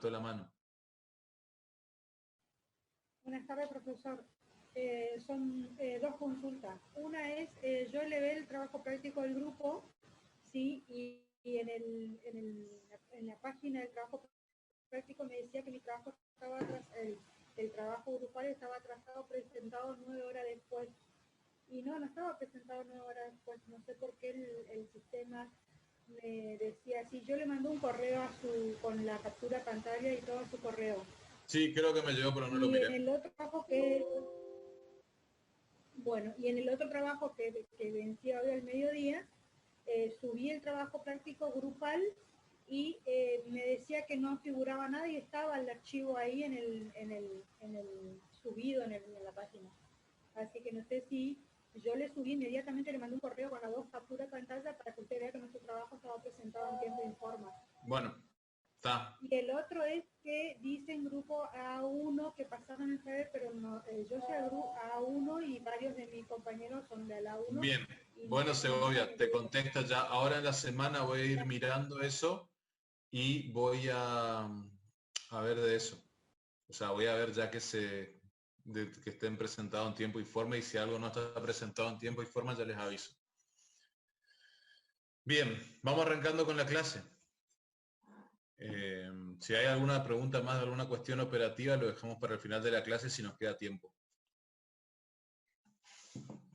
levantó la mano. Buenas tardes, profesor. Son dos consultas. Una es, yo elevé el trabajo práctico del grupo, ¿sí? Y en la página del trabajo práctico me decía que mi trabajo estaba el trabajo grupal estaba atrasado, presentado 9 horas después. Y no estaba presentado 9 horas después. No sé por qué el sistema me decía así. Yo le mandé un correo con la captura de pantalla y todo a su correo. Sí, creo que me llegó, pero no lo miré. En el otro trabajo que... Bueno, y en el otro trabajo que vencía hoy al mediodía, subí el trabajo práctico grupal y me decía que no figuraba nada y estaba el archivo ahí en el subido en la página. Así que no sé si yo le subí inmediatamente, le mandé un correo con las dos capturas de pantalla para que usted vea que nuestro trabajo estaba presentado en tiempo y forma. Bueno, está. Y el otro es que dice en grupo A1 que pasaron el saber, pero no, yo soy el grupo A1 y varios de mis compañeros son de la A1. Bien, bueno, Segovia, te contesta ya. Ahora en la semana voy a ir mirando eso y voy a ver de eso. O sea, voy a ver ya que que estén presentados en tiempo y forma, y si algo no está presentado en tiempo y forma ya les aviso. Bien, vamos arrancando con la clase. Si hay alguna pregunta más de alguna cuestión operativa, lo dejamos para el final de la clase si nos queda tiempo.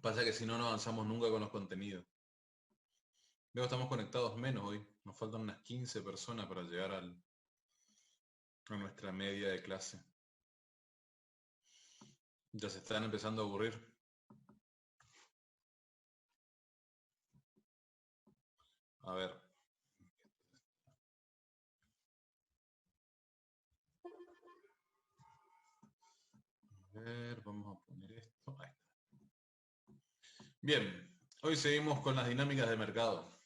Pasa que si no, no avanzamos nunca con los contenidos. Veo que estamos conectados menos hoy. Nos faltan unas 15 personas para llegar a nuestra media de clase. Ya se están empezando a aburrir. A ver. Vamos a poner esto. Ahí está. Bien, hoy seguimos con las dinámicas de mercado.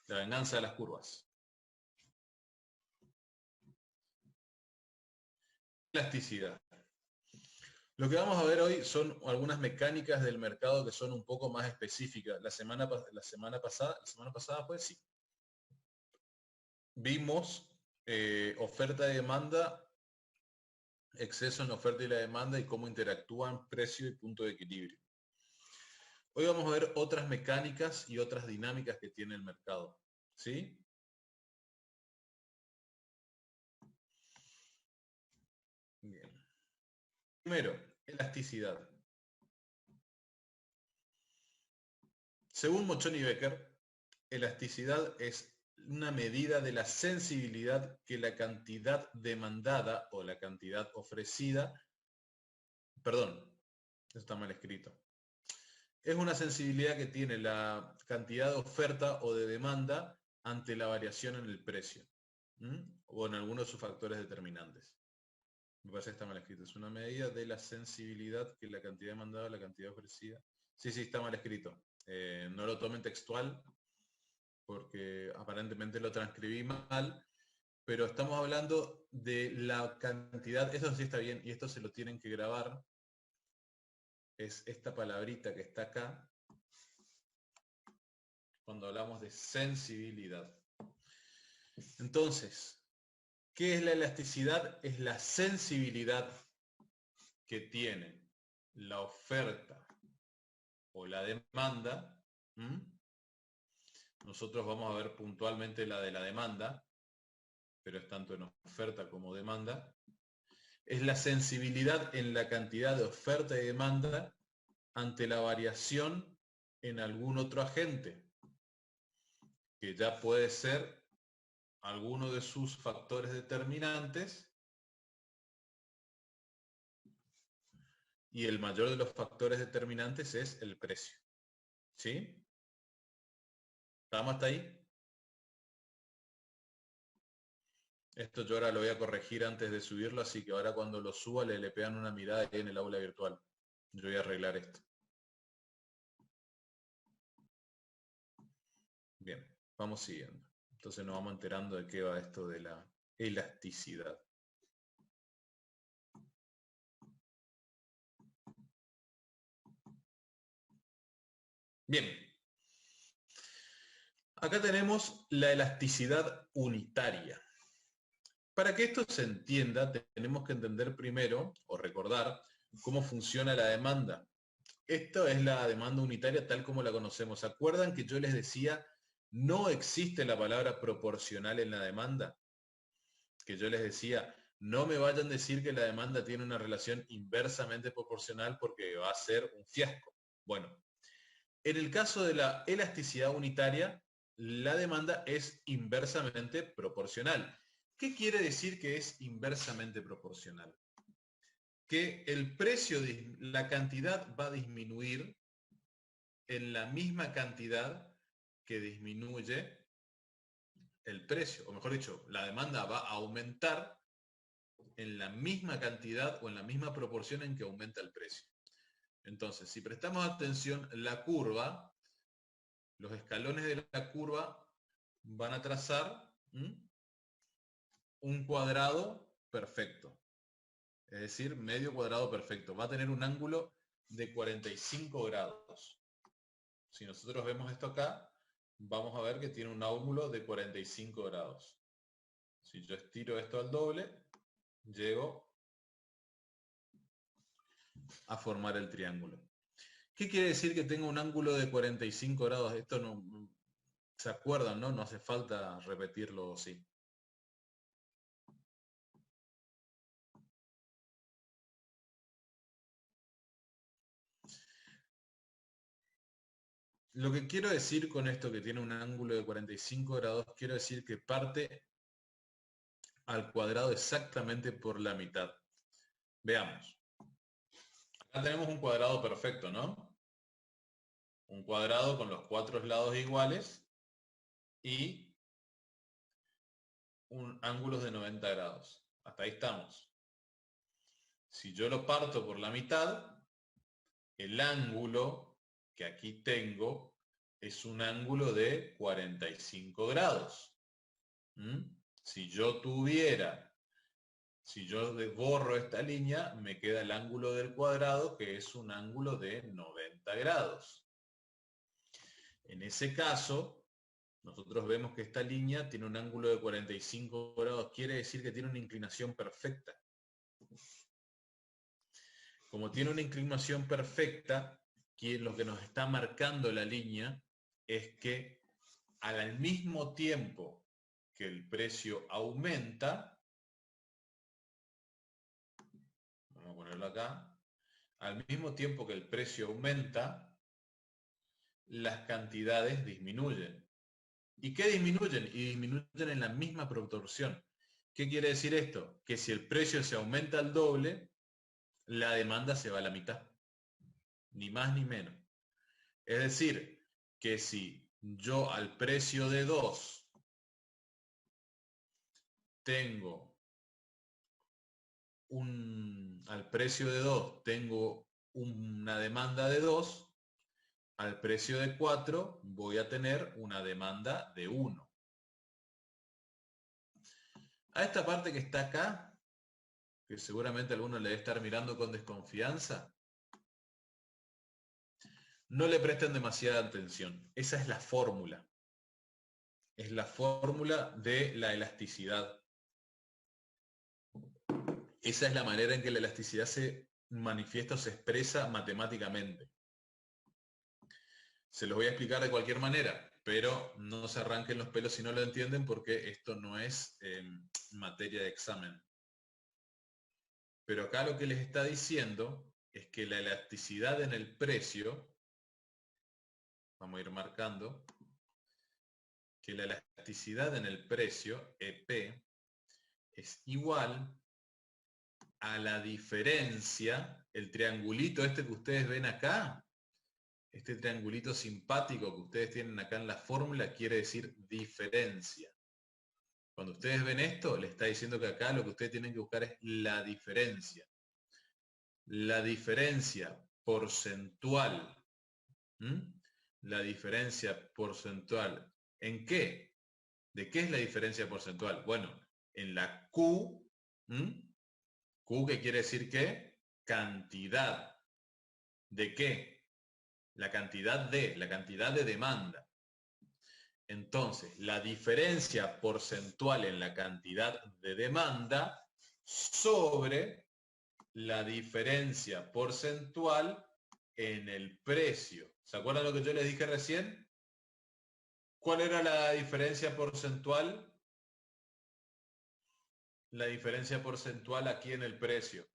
La venganza de las curvas. Elasticidad. Lo que vamos a ver hoy son algunas mecánicas del mercado que son un poco más específicas. La semana pasada pues sí. Vimos oferta y demanda, exceso en la oferta y la demanda y cómo interactúan precio y punto de equilibrio. Hoy vamos a ver otras mecánicas y otras dinámicas que tiene el mercado. ¿Sí? Bien. Primero, elasticidad. Según Mochon y Becker, elasticidad es una medida de la sensibilidad que la cantidad demandada o la cantidad ofrecida, perdón, eso está mal escrito. Es una sensibilidad que tiene la cantidad de oferta o de demanda ante la variación en el precio, o en algunos de sus factores determinantes. Me parece que está mal escrito. Es una medida de la sensibilidad que la cantidad demandada o la cantidad ofrecida. Sí, está mal escrito. No lo tomen textual porque aparentemente lo transcribí mal, pero estamos hablando de la cantidad, eso sí está bien, y esto se lo tienen que grabar, es esta palabrita que está acá, cuando hablamos de sensibilidad. Entonces, ¿qué es la elasticidad? Es la sensibilidad que tiene la oferta o la demanda. Nosotros vamos a ver puntualmente la de la demanda, pero es tanto en oferta como demanda. Es la sensibilidad en la cantidad de oferta y demanda ante la variación en algún otro agente, que ya puede ser alguno de sus factores determinantes, y el mayor de los factores determinantes es el precio. ¿Sí? ¿Estamos hasta ahí? Esto yo ahora lo voy a corregir antes de subirlo, así que ahora cuando lo suba le pegan una mirada ahí en el aula virtual. Yo voy a arreglar esto. Bien, vamos siguiendo. Entonces nos vamos enterando de qué va esto de la elasticidad. Bien. Acá tenemos la elasticidad unitaria. Para que esto se entienda, tenemos que entender primero, o recordar, cómo funciona la demanda. Esto es la demanda unitaria tal como la conocemos. ¿Se acuerdan que yo les decía, no existe la palabra proporcional en la demanda? Que yo les decía, no me vayan a decir que la demanda tiene una relación inversamente proporcional porque va a ser un fiasco. Bueno, en el caso de la elasticidad unitaria, la demanda es inversamente proporcional. ¿Qué quiere decir que es inversamente proporcional? Que el precio, la cantidad va a disminuir en la misma cantidad que disminuye el precio, o mejor dicho, la demanda va a aumentar en la misma cantidad o en la misma proporción en que aumenta el precio. Entonces, si prestamos atención, la curva, los escalones de la curva van a trazar un cuadrado perfecto. Es decir, medio cuadrado perfecto. Va a tener un ángulo de 45 grados. Si nosotros vemos esto acá, vamos a ver que tiene un ángulo de 45 grados. Si yo estiro esto al doble, llego a formar el triángulo. ¿Qué quiere decir que tenga un ángulo de 45 grados? Esto no se acuerdan, ¿no? No hace falta repetirlo así. Lo que quiero decir con esto que tiene un ángulo de 45 grados, quiero decir que parte al cuadrado exactamente por la mitad. Veamos. Acá tenemos un cuadrado perfecto, ¿no? Un cuadrado con los 4 lados iguales y un ángulo de 90 grados. Hasta ahí estamos. Si yo lo parto por la mitad, el ángulo que aquí tengo es un ángulo de 45 grados. Si yo borro esta línea, me queda el ángulo del cuadrado, que es un ángulo de 90 grados. En ese caso, nosotros vemos que esta línea tiene un ángulo de 45 grados, quiere decir que tiene una inclinación perfecta. Como tiene una inclinación perfecta, lo que nos está marcando la línea es que al mismo tiempo que el precio aumenta, vamos a ponerlo acá, al mismo tiempo que el precio aumenta, las cantidades disminuyen. ¿Y qué disminuyen? Y disminuyen en la misma proporción. ¿Qué quiere decir esto? Que si el precio se aumenta al doble, la demanda se va a la mitad. Ni más ni menos. Es decir, que si yo al precio de 2 tengo una demanda de 2, al precio de 4 voy a tener una demanda de 1. A esta parte que está acá, que seguramente alguno le debe estar mirando con desconfianza, no le presten demasiada atención. Esa es la fórmula. Es la fórmula de la elasticidad. Esa es la manera en que la elasticidad se manifiesta o se expresa matemáticamente. Se los voy a explicar de cualquier manera, pero no se arranquen los pelos si no lo entienden, porque esto no es materia de examen. Pero acá lo que les está diciendo es que la elasticidad en el precio, vamos a ir marcando, que la elasticidad en el precio, EP, es igual a la diferencia, el triangulito este que ustedes ven acá, este triangulito simpático que ustedes tienen acá en la fórmula, quiere decir diferencia. Cuando ustedes ven esto, le está diciendo que acá lo que ustedes tienen que buscar es la diferencia. La diferencia porcentual. La diferencia porcentual. ¿En qué? ¿De qué es la diferencia porcentual? Bueno, en la Q. Q, que quiere decir ¿qué? Cantidad. ¿De qué? La cantidad de demanda. Entonces, la diferencia porcentual en la cantidad de demanda sobre la diferencia porcentual en el precio. ¿Se acuerdan lo que yo les dije recién? ¿Cuál era la diferencia porcentual? La diferencia porcentual aquí en el precio.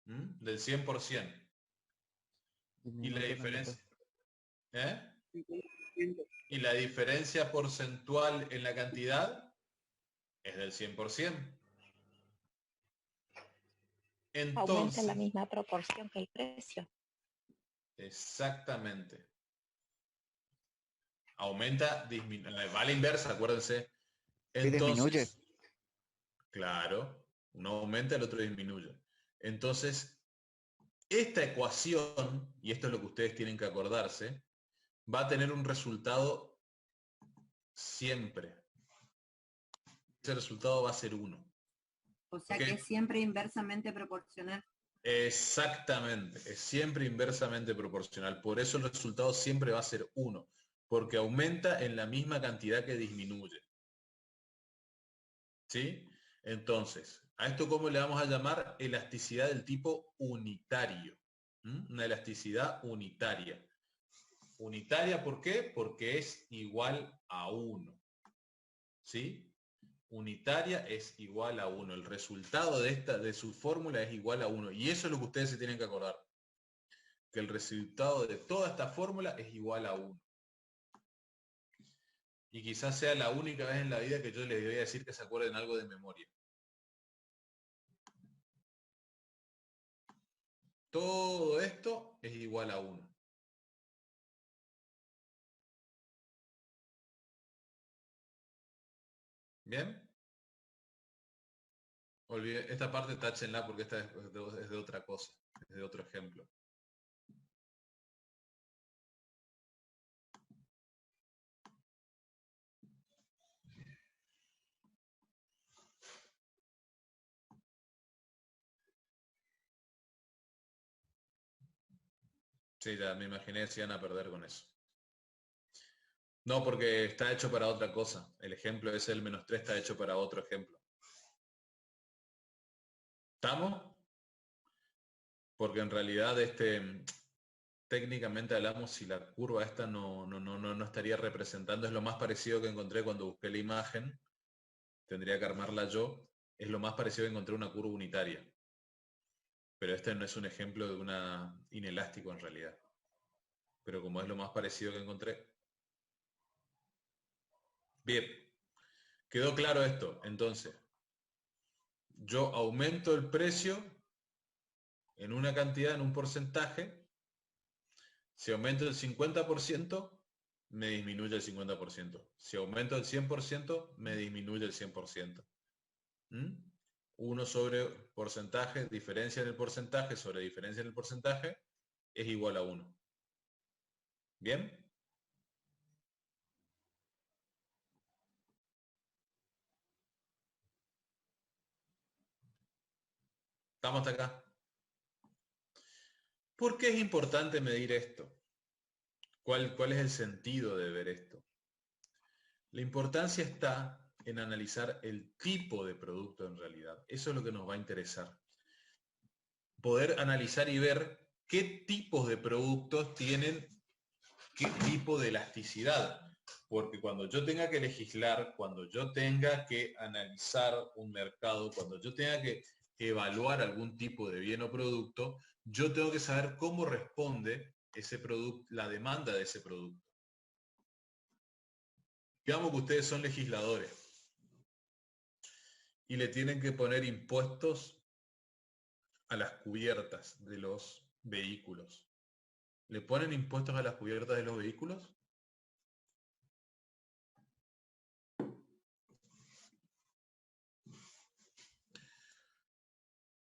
Del 100%. Y la diferencia... ¿eh? Y la diferencia porcentual en la cantidad es del 100%. Entonces, aumenta en la misma proporción que el precio. Exactamente. Aumenta, disminuye. Va a la inversa, acuérdense. Entonces, disminuye. Claro, uno aumenta, el otro disminuye. Entonces, esta ecuación, y esto es lo que ustedes tienen que acordarse, va a tener un resultado siempre. Ese resultado va a ser 1. O sea que es siempre inversamente proporcional. Exactamente, es siempre inversamente proporcional. Por eso el resultado siempre va a ser 1, porque aumenta en la misma cantidad que disminuye. ¿Sí? Entonces, ¿a esto cómo le vamos a llamar? Elasticidad del tipo unitario. Una elasticidad unitaria. Unitaria, ¿por qué? Porque es igual a 1. ¿Sí? Unitaria es igual a 1. El resultado de su fórmula es igual a 1. Y eso es lo que ustedes se tienen que acordar. Que el resultado de toda esta fórmula es igual a 1. Y quizás sea la única vez en la vida que yo les voy a decir que se acuerden algo de memoria. Todo esto es igual a 1. ¿Bien? Olvide, esta parte táchenla porque esta es de otra cosa, es de otro ejemplo. Sí, ya me imaginé si iban a perder con eso. No, porque está hecho para otra cosa. El ejemplo ese del -3 está hecho para otro ejemplo. ¿Estamos? Porque en realidad técnicamente hablamos si la curva esta no estaría representando. Es lo más parecido que encontré cuando busqué la imagen. Tendría que armarla yo. Es lo más parecido que encontré una curva unitaria. Pero este no es un ejemplo de una inelástico en realidad. Pero como es lo más parecido que encontré. Bien. ¿Quedó claro esto? Entonces, yo aumento el precio en una cantidad, en un porcentaje. Si aumento el 50%, me disminuye el 50%. Si aumento el 100%, me disminuye el 100%. 1 sobre porcentaje, diferencia en el porcentaje sobre diferencia en el porcentaje, es igual a 1. ¿Bien? ¿Estamos hasta acá? ¿Por qué es importante medir esto? ¿Cuál es el sentido de ver esto? La importancia está en analizar el tipo de producto en realidad. Eso es lo que nos va a interesar. Poder analizar y ver qué tipos de productos tienen qué tipo de elasticidad. Porque cuando yo tenga que legislar, cuando yo tenga que analizar un mercado, cuando yo tenga que evaluar algún tipo de bien o producto, yo tengo que saber cómo responde ese producto, la demanda de ese producto. Digamos que ustedes son legisladores y le tienen que poner impuestos a las cubiertas de los vehículos. ¿Le ponen impuestos a las cubiertas de los vehículos?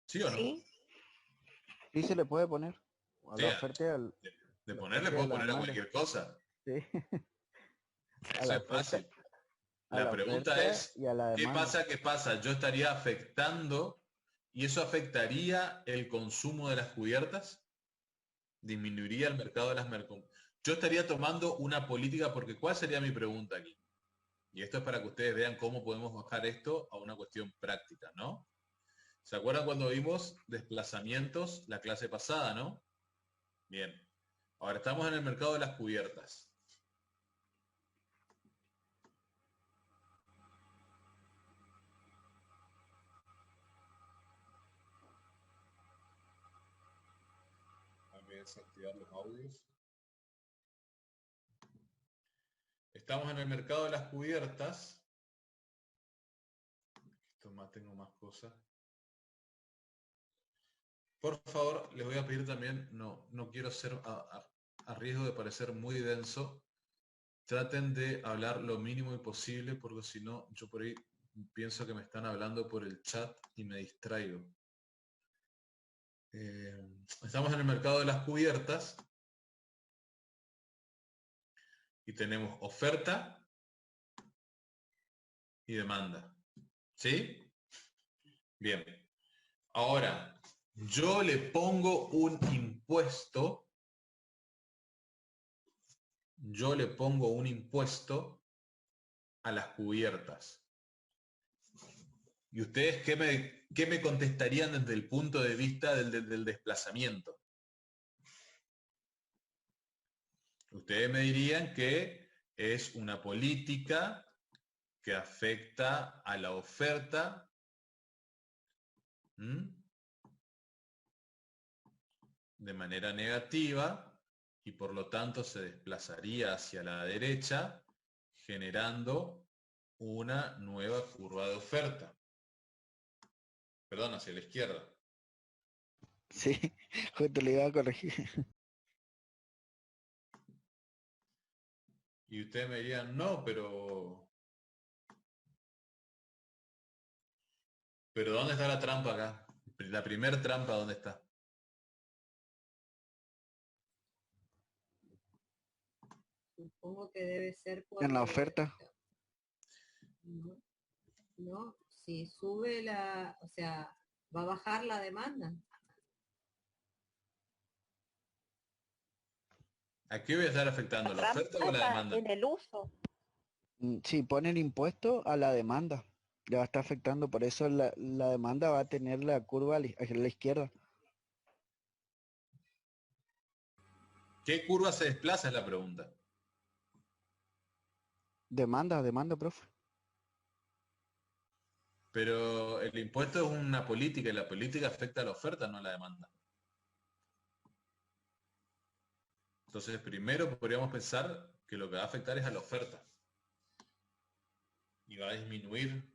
¿Sí o no? Sí. Sí se le puede poner. A la oferta al, de poner le puedo poner a cualquier cosa. Sí. Eso es fácil. La pregunta es, ¿qué pasa? ¿Yo estaría afectando y eso afectaría el consumo de las cubiertas? ¿Disminuiría el mercado de las yo estaría tomando una política, porque ¿cuál sería mi pregunta aquí? Y esto es para que ustedes vean cómo podemos bajar esto a una cuestión práctica, ¿no? ¿Se acuerdan cuando vimos desplazamientos la clase pasada, no? Bien. Ahora estamos en el mercado de las cubiertas. Voy a desactivar los audios. Estamos en el mercado de las cubiertas. Esto más, tengo más cosas. Por favor, les voy a pedir también, no quiero ser a riesgo de parecer muy denso, traten de hablar lo mínimo posible, porque si no, yo por ahí pienso que me están hablando por el chat y me distraigo. Estamos en el mercado de las cubiertas y tenemos oferta y demanda. ¿Sí? Bien. Ahora, yo le pongo un impuesto. Yo le pongo un impuesto a las cubiertas. ¿Y ustedes qué me contestarían desde el punto de vista del desplazamiento? Ustedes me dirían que es una política que afecta a la oferta. De manera negativa y por lo tanto se desplazaría hacia la derecha generando una nueva curva de oferta. Perdón, hacia la izquierda. Sí, justo le iba a corregir. Y ustedes me dirían, no, pero ¿dónde está la trampa acá? La primer trampa, ¿dónde está? Supongo que debe ser por... En la oferta. No, si sube la, o sea, va a bajar la demanda. ¿A qué voy a estar afectando? ¿La oferta o la demanda? En el uso. Si ponen impuesto a la demanda, le va a estar afectando, por eso la demanda va a tener la curva hacia la izquierda. ¿Qué curva se desplaza es la pregunta? Demanda, profe. Pero el impuesto es una política y la política afecta a la oferta, no a la demanda. Entonces, primero podríamos pensar que lo que va a afectar es a la oferta. Y va a disminuir.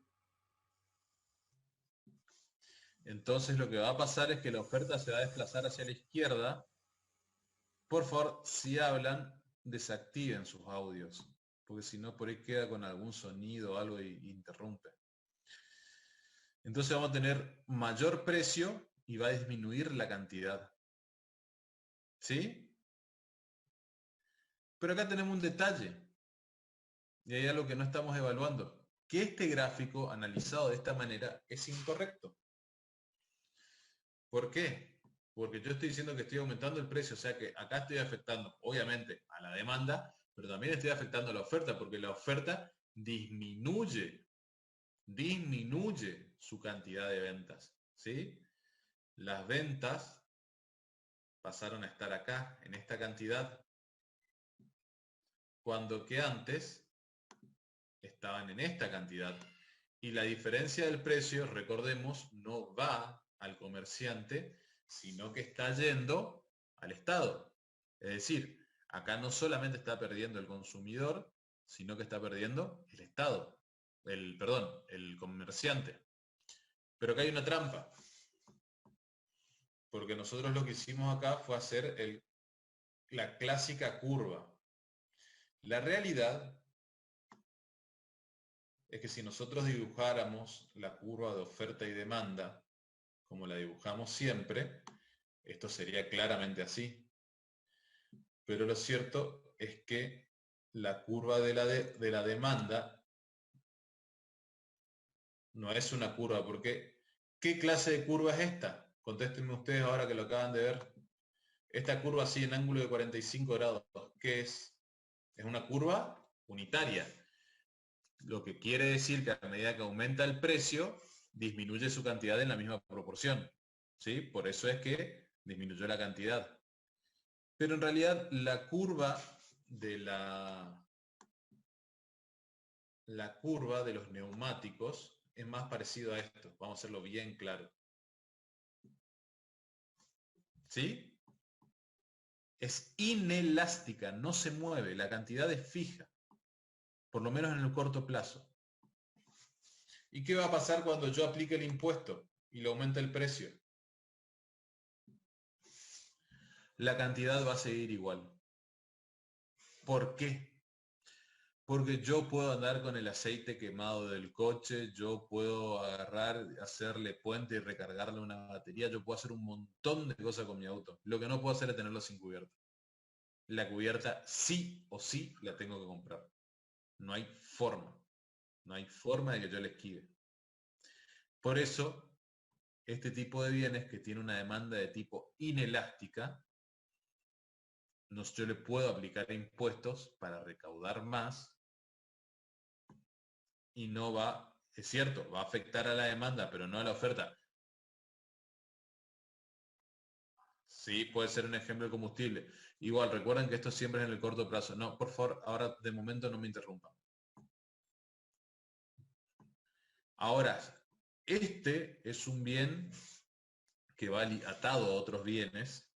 Entonces, lo que va a pasar es que la oferta se va a desplazar hacia la izquierda. Por favor, si hablan, desactiven sus audios. Porque si no, por ahí queda con algún sonido o algo y interrumpe. Entonces vamos a tener mayor precio y va a disminuir la cantidad. ¿Sí? Pero acá tenemos un detalle. Y hay algo que no estamos evaluando. Que este gráfico analizado de esta manera es incorrecto. ¿Por qué? Porque yo estoy diciendo que estoy aumentando el precio, o sea que acá estoy afectando, obviamente, a la demanda, pero también estoy afectando a la oferta, porque la oferta disminuye su cantidad de ventas. ¿Sí? Las ventas pasaron a estar acá, en esta cantidad, cuando que antes estaban en esta cantidad. Y la diferencia del precio, recordemos, no va al comerciante, sino que está yendo al Estado. Es decir, acá no solamente está perdiendo el consumidor, sino que está perdiendo el Estado. El comerciante. Pero acá hay una trampa. Porque nosotros lo que hicimos acá fue hacer la clásica curva. La realidad es que si nosotros dibujáramos la curva de oferta y demanda, como la dibujamos siempre, esto sería claramente así. Pero lo cierto es que la curva de la demanda no es una curva, porque ¿qué clase de curva es esta? Contéstenme ustedes ahora que lo acaban de ver. Esta curva así en ángulo de 45 grados, ¿qué es? Es una curva unitaria. Lo que quiere decir que a medida que aumenta el precio, disminuye su cantidad en la misma proporción. ¿Sí? Por eso es que disminuyó la cantidad. Pero en realidad la curva de la curva de los neumáticos es más parecido a esto. Vamos a hacerlo bien claro. ¿Sí? Es inelástica, no se mueve, la cantidad es fija, por lo menos en el corto plazo. ¿Y qué va a pasar cuando yo aplique el impuesto y le aumente el precio? La cantidad va a seguir igual. ¿Por qué? Porque yo puedo andar con el aceite quemado del coche, yo puedo agarrar, hacerle puente y recargarle una batería, yo puedo hacer un montón de cosas con mi auto. Lo que no puedo hacer es tenerlo sin cubierta. La cubierta sí o sí la tengo que comprar. No hay forma. No hay forma de que yo le esquive. Por eso, este tipo de bienes que tiene una demanda de tipo inelástica, yo le puedo aplicar impuestos para recaudar más y no va, es cierto, va a afectar a la demanda, pero no a la oferta. Sí, puede ser un ejemplo de combustible. Igual, recuerden que esto siempre es en el corto plazo. No, por favor, ahora de momento no me interrumpan. Ahora, este es un bien que va atado a otros bienes.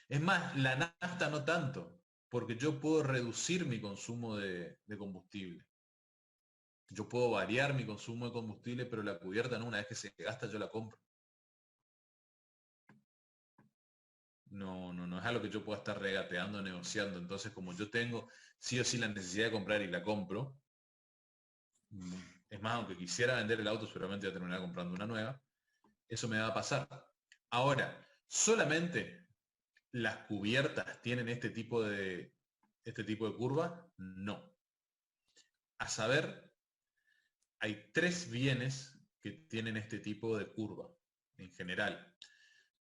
Es más, la nafta no tanto, porque yo puedo reducir mi consumo de combustible. Yo puedo variar mi consumo de combustible, pero la cubierta no, una vez que se gasta yo la compro. No es algo que yo pueda estar regateando, negociando. Entonces, como yo tengo sí o sí la necesidad de comprar y la compro, es más, aunque quisiera vender el auto, seguramente voy a terminar comprando una nueva, eso me va a pasar. Ahora, solamente las cubiertas tienen este tipo de curva, no. A saber, hay 3 bienes que tienen este tipo de curva en general,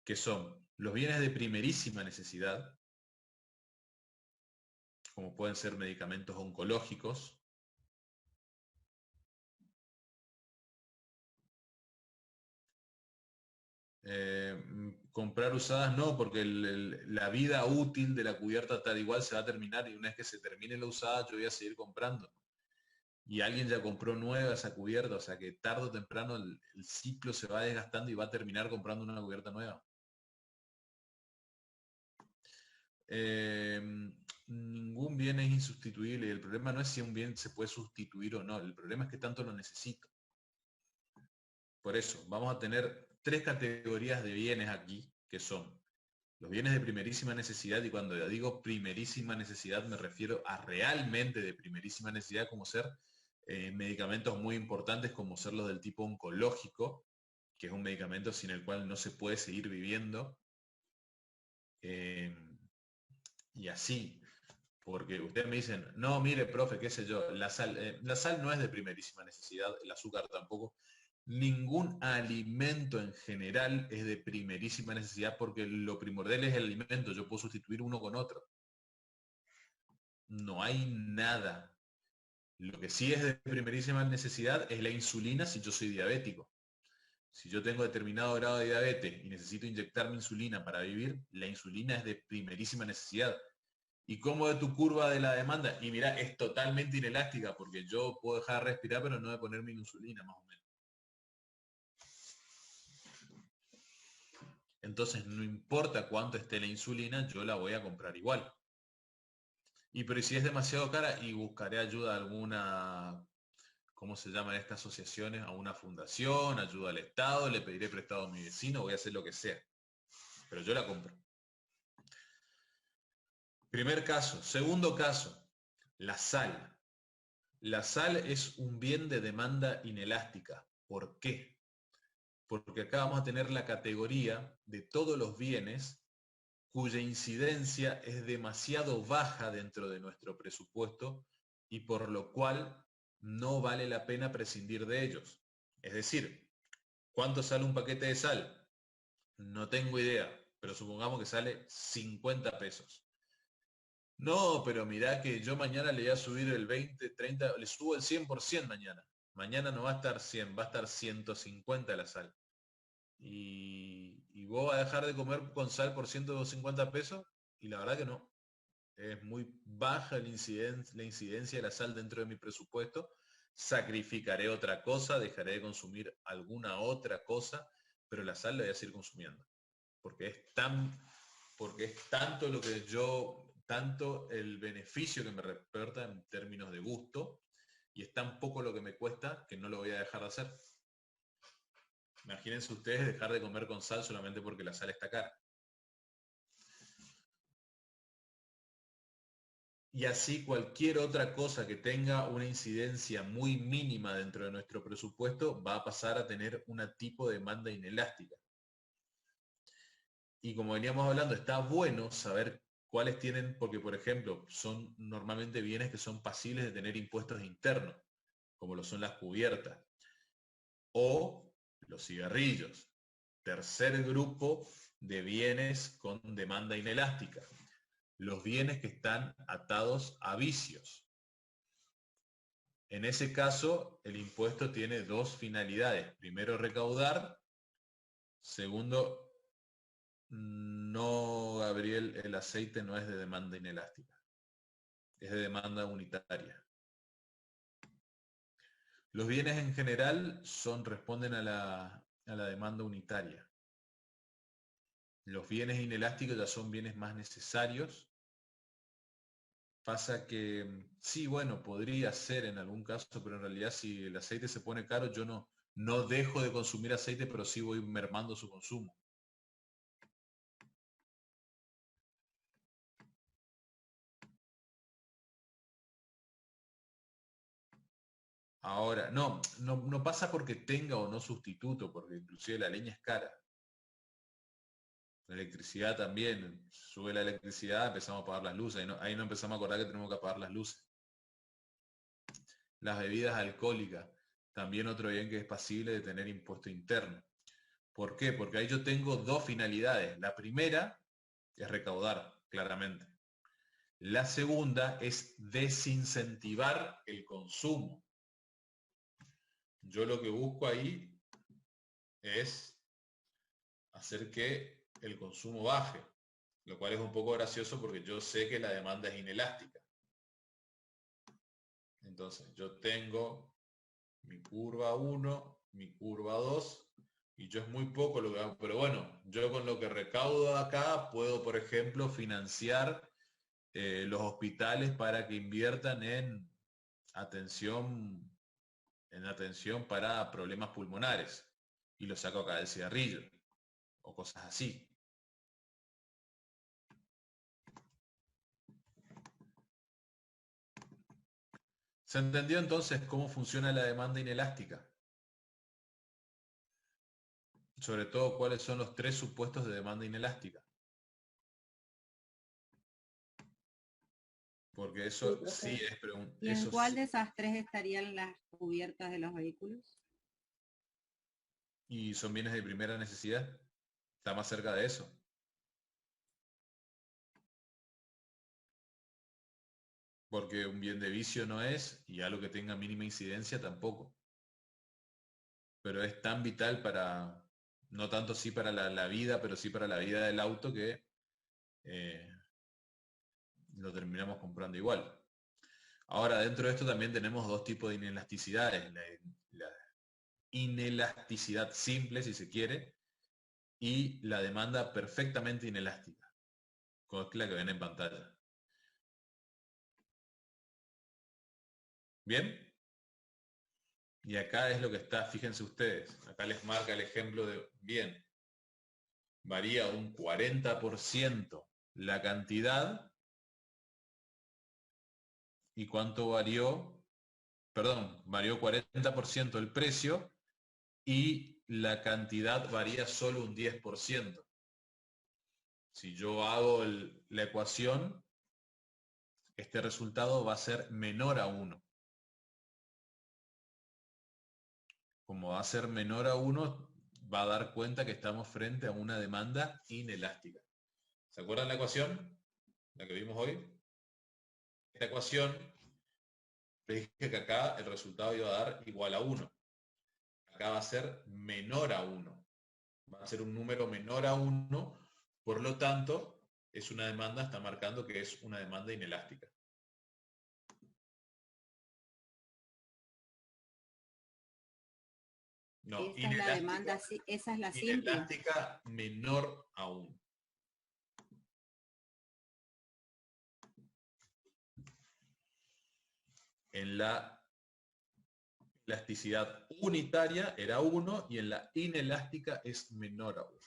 que son los bienes de primerísima necesidad, como pueden ser medicamentos oncológicos, comprar usadas no, porque la vida útil de la cubierta tal igual se va a terminar y una vez que se termine la usada yo voy a seguir comprando. Y alguien ya compró nueva esa cubierta, o sea que tarde o temprano el ciclo se va desgastando y va a terminar comprando una cubierta nueva. Ningún bien es insustituible y el problema no es si un bien se puede sustituir o no, el problema es que tanto lo necesito. Por eso, vamos a tener 3 categorías de bienes aquí, que son los bienes de primerísima necesidad, y cuando digo primerísima necesidad me refiero a realmente de primerísima necesidad, como ser medicamentos muy importantes, como ser los del tipo oncológico, que es un medicamento sin el cual no se puede seguir viviendo. Y así, porque ustedes me dicen, no, mire, profe, qué sé yo, la sal no es de primerísima necesidad, el azúcar tampoco. Ningún alimento en general es de primerísima necesidad porque lo primordial es el alimento, yo puedo sustituir uno con otro. No hay nada. Lo que sí es de primerísima necesidad es la insulina si yo soy diabético. Si yo tengo determinado grado de diabetes y necesito inyectarme insulina para vivir, la insulina es de primerísima necesidad. ¿Y cómo de tu curva de la demanda? Y mira, es totalmente inelástica porque yo puedo dejar de respirar pero no de ponerme insulina, más o menos. Entonces, no importa cuánto esté la insulina, yo la voy a comprar igual. Y pero si es demasiado cara, y buscaré ayuda a alguna, ¿cómo se llaman estas asociaciones? A una fundación, ayuda al Estado, le pediré prestado a mi vecino, voy a hacer lo que sea. Pero yo la compro. Primer caso. Segundo caso, la sal. La sal es un bien de demanda inelástica. ¿Por qué? Porque acá vamos a tener la categoría de todos los bienes cuya incidencia es demasiado baja dentro de nuestro presupuesto y por lo cual no vale la pena prescindir de ellos. Es decir, ¿cuánto sale un paquete de sal? No tengo idea. pero supongamos que sale 50 pesos. No, pero mirá que yo mañana le voy a subir el 20, 30, le subo el 100% mañana. Mañana no va a estar 100, va a estar 150 la sal. ¿Y vos vas a dejar de comer con sal por 150 pesos? Y la verdad que no. Es muy baja la incidencia de la sal dentro de mi presupuesto. Sacrificaré otra cosa, dejaré de consumir alguna otra cosa, pero la sal la voy a seguir consumiendo. Porque es tanto lo que tanto el beneficio que me reporta en términos de gusto, y es tan poco lo que me cuesta que no lo voy a dejar de hacer. Imagínense ustedes dejar de comer con sal solamente porque la sal está cara. Y así cualquier otra cosa que tenga una incidencia muy mínima dentro de nuestro presupuesto va a pasar a tener un tipo de demanda inelástica. Y como veníamos hablando, está bueno saber cuáles tienen, porque por ejemplo, son normalmente bienes que son pasibles de tener impuestos internos, como lo son las cubiertas o los cigarrillos. Tercer grupo de bienes con demanda inelástica. Los bienes que están atados a vicios. En ese caso, el impuesto tiene dos finalidades. Primero, recaudar. Segundo, no, Gabriel, el aceite no es de demanda inelástica. Es de demanda unitaria. Los bienes en general responden a la demanda unitaria. Los bienes inelásticos ya son bienes más necesarios. Pasa que, sí, bueno, podría ser en algún caso, pero en realidad si el aceite se pone caro, yo no dejo de consumir aceite, pero sí voy mermando su consumo. Ahora, no pasa porque tenga o no sustituto, porque inclusive la leña es cara. La electricidad también, sube la electricidad, empezamos a pagar las luces, ahí no empezamos a acordar que tenemos que apagar las luces. Las bebidas alcohólicas, también otro bien que es pasible de tener impuesto interno. ¿Por qué? Porque ahí yo tengo dos finalidades. La primera es recaudar, claramente. La segunda es desincentivar el consumo. Yo lo que busco ahí es hacer que el consumo baje, lo cual es un poco gracioso porque yo sé que la demanda es inelástica. Entonces, yo tengo mi curva 1, mi curva 2, y yo es muy poco lo que hago, pero bueno, yo con lo que recaudo acá puedo, por ejemplo, financiar los hospitales para que inviertan en atención para problemas pulmonares, y lo saco acá del cigarrillo, o cosas así. ¿Se entendió entonces cómo funciona la demanda inelástica? Sobre todo, ¿cuáles son los tres supuestos de demanda inelástica? Porque eso sí es pregunta. ¿Y en cuál de esas tres estarían las cubiertas de los vehículos? Y son bienes de primera necesidad. Está más cerca de eso. Porque un bien de vicio no es, y algo que tenga mínima incidencia tampoco. Pero es tan vital para, no tanto sí para la vida, pero sí para la vida del auto que lo terminamos comprando igual. Ahora, dentro de esto también tenemos dos tipos de inelasticidades. La inelasticidad simple, si se quiere, y la demanda perfectamente inelástica, como es la que ven en pantalla. ¿Bien? Y acá es lo que está, fíjense ustedes, acá les marca el ejemplo de, bien, varía un 40% la cantidad. ¿Y cuánto varió? Perdón, varió 40% el precio y la cantidad varía solo un 10%. Si yo hago la ecuación, este resultado va a ser menor a 1. Como va a ser menor a 1, va a dar cuenta que estamos frente a una demanda inelástica. ¿Se acuerdan la ecuación? La que vimos hoy. Esta ecuación, le dije que acá el resultado iba a dar igual a 1. Acá va a ser menor a 1. Va a ser un número menor a 1, por lo tanto, es una demanda, está marcando que es una demanda inelástica. No, Esa es la inelástica, demanda, esa es la simple. inelástica menor a 1. En la elasticidad unitaria era 1 y en la inelástica es menor a 1.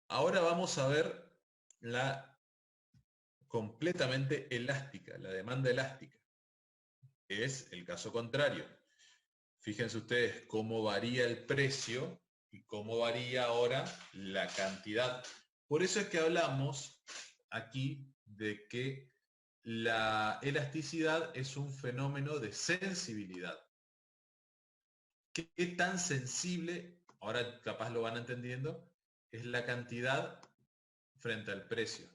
Ahora vamos a ver la completamente elástica, la demanda elástica, que es el caso contrario. Fíjense ustedes cómo varía el precio y cómo varía ahora la cantidad. Por eso es que hablamos aquí de que la elasticidad es un fenómeno de sensibilidad. ¿Qué tan sensible, ahora capaz lo van entendiendo, es la cantidad frente al precio?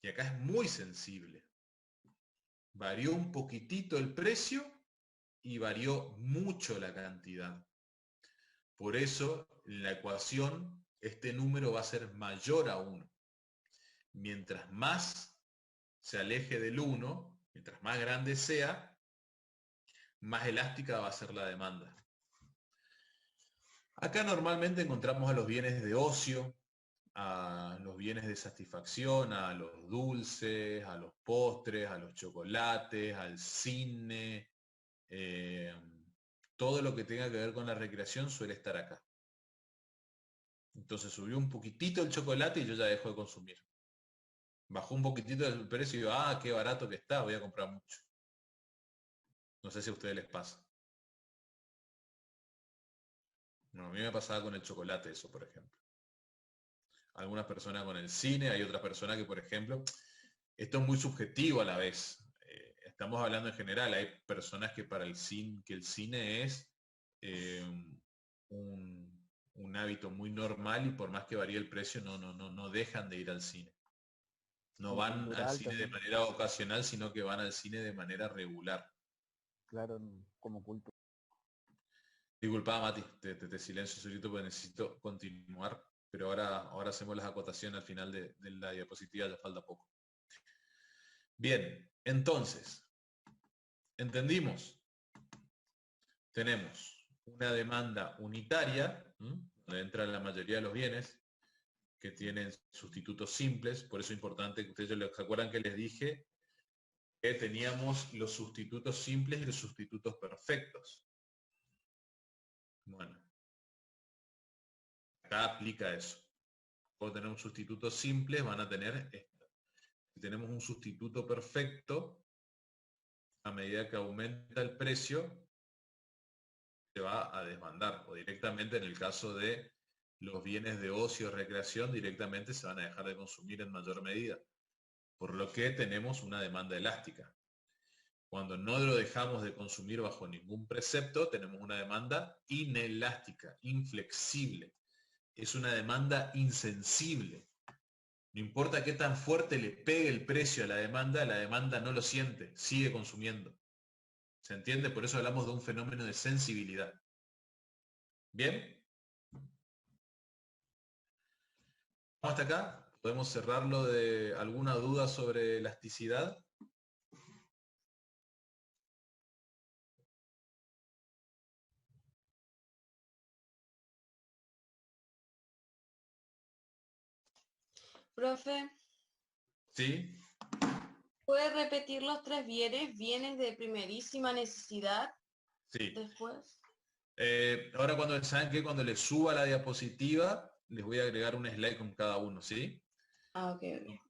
Y acá es muy sensible. Varió un poquitito el precio y varió mucho la cantidad. Por eso, en la ecuación, este número va a ser mayor a 1. Mientras más se aleje del 1, mientras más grande sea, más elástica va a ser la demanda. Acá normalmente encontramos a los bienes de ocio, a los bienes de satisfacción, a los dulces, a los postres, a los chocolates, al cine. Todo lo que tenga que ver con la recreación suele estar acá. Entonces subió un poquitito el chocolate y yo ya dejo de consumir. Bajó un poquitito el precio y digo, ah, qué barato que está, voy a comprar mucho. No sé si a ustedes les pasa. No, a mí me pasaba con el chocolate eso, por ejemplo. Algunas personas con el cine, hay otras personas que, por ejemplo, esto es muy subjetivo a la vez. Estamos hablando en general, hay personas que para el cine es un hábito muy normal y por más que varíe el precio, no dejan de ir al cine. No van al Cultural cine de también. manera ocasional, sino que van al cine de manera regular. Claro, como cultura. Disculpa, Mati, te silencio solito porque necesito continuar, pero ahora hacemos las acotaciones al final de la diapositiva, ya falta poco. Bien, entonces, ¿entendimos? Tenemos una demanda unitaria, donde entran la mayoría de los bienes, que tienen sustitutos simples, por eso es importante que ustedes se acuerdan que les dije que teníamos los sustitutos simples y los sustitutos perfectos. Bueno, acá aplica eso. Cuando tenemos sustitutos simples van a tener esto. Si tenemos un sustituto perfecto, a medida que aumenta el precio, se va a desbandar, o directamente en el caso de los bienes de ocio y recreación, directamente se van a dejar de consumir en mayor medida. Por lo que tenemos una demanda elástica. Cuando no lo dejamos de consumir bajo ningún precepto, tenemos una demanda inelástica, inflexible. Es una demanda insensible. No importa qué tan fuerte le pegue el precio a la demanda no lo siente, sigue consumiendo. ¿Se entiende? Por eso hablamos de un fenómeno de sensibilidad. ¿Bien? ¿Hasta acá? ¿Podemos cerrarlo de alguna duda sobre elasticidad? Profe, ¿Sí? ¿puede repetir los 3 bienes? ¿Bienes de primerísima necesidad? Sí. Después. Ahora ¿saben qué? Cuando les suba la diapositiva, les voy a agregar un slide con cada uno, ¿sí? Ah, ok, ok.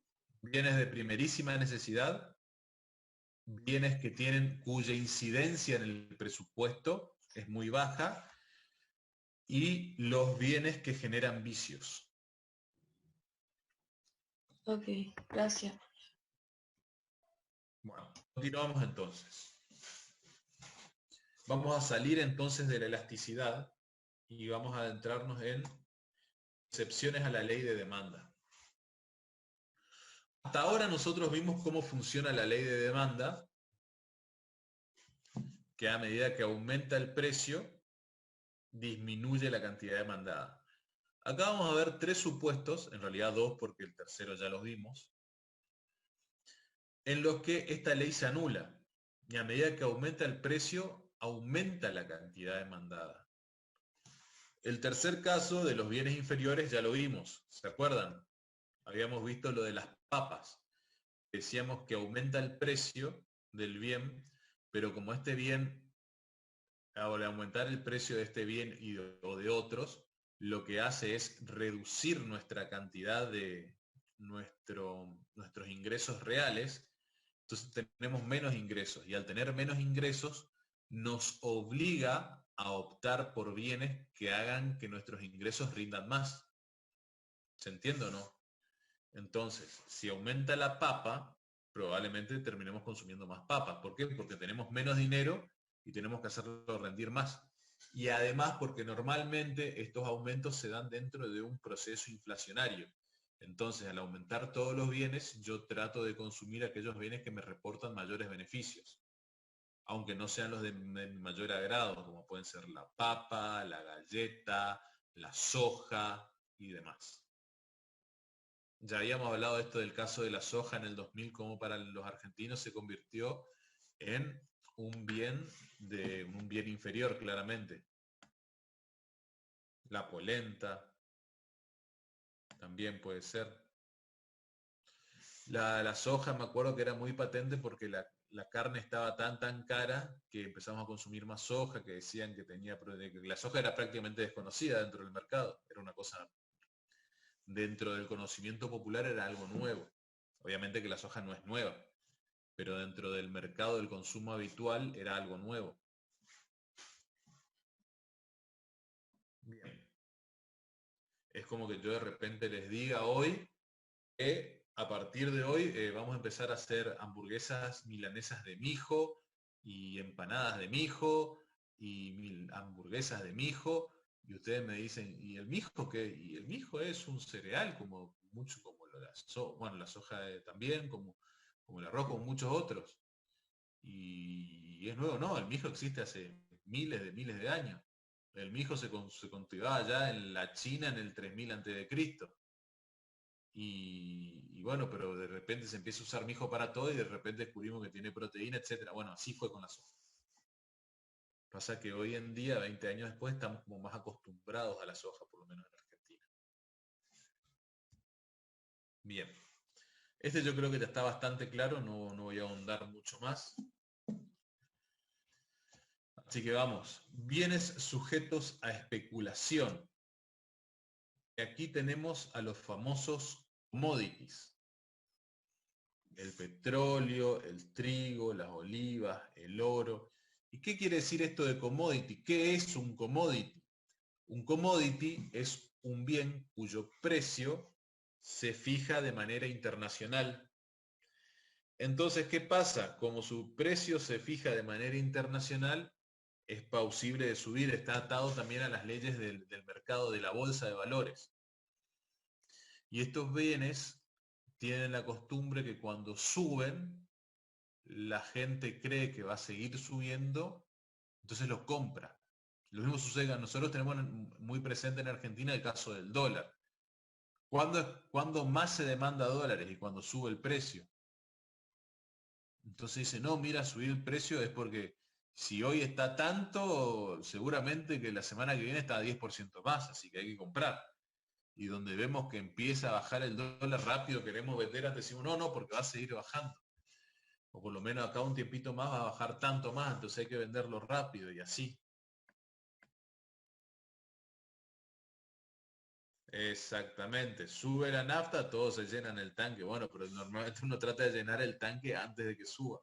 Bienes de primerísima necesidad, bienes que cuya incidencia en el presupuesto es muy baja, y los bienes que generan vicios. Ok, gracias. Bueno, Continuamos entonces. Vamos a salir entonces de la elasticidad y vamos a adentrarnos en excepciones a la ley de demanda. Hasta ahora nosotros vimos cómo funciona la ley de demanda, que a medida que aumenta el precio, disminuye la cantidad demandada. Acá vamos a ver tres supuestos, en realidad dos porque el tercero ya los vimos, en los que esta ley se anula. Y a medida que aumenta el precio, aumenta la cantidad demandada. El tercer caso de los bienes inferiores ya lo vimos, ¿se acuerdan? Habíamos visto lo de las papas. Decíamos que aumenta el precio del bien, pero como este bien, al aumentar el precio de este bien o de otros, lo que hace es reducir nuestra cantidad de nuestros ingresos reales. Entonces tenemos menos ingresos y al tener menos ingresos nos obliga a optar por bienes que hagan que nuestros ingresos rindan más. ¿Se entiende o no? Entonces, si aumenta la papa, probablemente terminemos consumiendo más papas. ¿Por qué? Porque tenemos menos dinero y tenemos que hacerlo rendir más. Y además porque normalmente estos aumentos se dan dentro de un proceso inflacionario. Entonces, al aumentar todos los bienes, yo trato de consumir aquellos bienes que me reportan mayores beneficios, aunque no sean los de mayor agrado, como pueden ser la papa, la galleta, la soja y demás. Ya habíamos hablado de esto del caso de la soja en el 2000, como para los argentinos se convirtió en un bien inferior, claramente. La polenta también puede ser. La soja me acuerdo que era muy patente porque la carne estaba tan cara que empezamos a consumir más soja, que decían que que la soja era prácticamente desconocida dentro del mercado. Era una cosa, dentro del conocimiento popular era algo nuevo. Obviamente que la soja no es nueva, pero dentro del mercado del consumo habitual era algo nuevo. Bien. Es como que yo de repente les diga hoy que a partir de hoy vamos a empezar a hacer hamburguesas milanesas de mijo y empanadas de mijo y hamburguesas de mijo, y ustedes me dicen, ¿y el mijo qué? Y el mijo es un cereal como mucho como la soja también, como el arroz, como muchos otros. Y es nuevo, no, el mijo existe hace miles de años. El mijo se cultivaba ya en la China en el 3000 a.C. Y bueno, pero de repente se empieza a usar mijo para todo y de repente descubrimos que tiene proteína, etcétera. Bueno, así fue con la soja. Pasa que hoy en día, 20 años después, estamos como más acostumbrados a la soja, por lo menos en Argentina. Bien. Este yo creo que ya está bastante claro, no voy a ahondar mucho más. Así que vamos, bienes sujetos a especulación. Y aquí tenemos a los famosos commodities. El petróleo, el trigo, las olivas, el oro. ¿Y qué quiere decir esto de commodity? ¿Qué es un commodity? Un commodity es un bien cuyo precio se fija de manera internacional. Entonces, ¿qué pasa? Como su precio se fija de manera internacional, es plausible de subir, está atado también a las leyes del mercado de la bolsa de valores. Y estos bienes tienen la costumbre que cuando suben, la gente cree que va a seguir subiendo, entonces los compra. Lo mismo sucede, nosotros tenemos muy presente en Argentina el caso del dólar. ¿Cuándo más se demanda dólares? Y cuando sube el precio. Entonces dice, no, mira, subir el precio es porque si hoy está tanto, seguramente que la semana que viene está a 10% más, así que hay que comprar. Y donde vemos que empieza a bajar el dólar rápido, queremos vender, antes decimos, no, porque va a seguir bajando. O por lo menos acá un tiempito más va a bajar tanto más, entonces hay que venderlo rápido y así. Exactamente, sube la nafta, todos se llenan el tanque. Bueno, pero normalmente uno trata de llenar el tanque antes de que suba,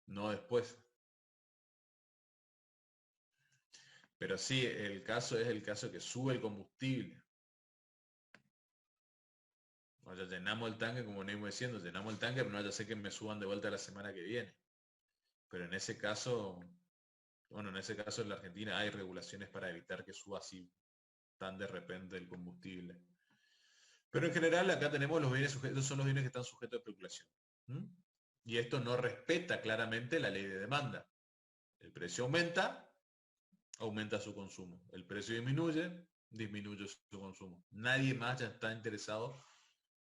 no después. Pero sí, el caso es el caso que sube el combustible. O sea, llenamos el tanque, como venimos diciendo, llenamos el tanque, pero no ya sé que me suban de vuelta la semana que viene. Pero en ese caso, bueno, en ese caso en la Argentina hay regulaciones para evitar que suba así tan de repente el combustible. Pero en general acá tenemos los bienes sujetos, son los bienes que están sujetos a especulación. ¿Mm? Y esto no respeta claramente la ley de demanda. El precio aumenta, aumenta su consumo. El precio disminuye, disminuye su consumo. Nadie más ya está interesado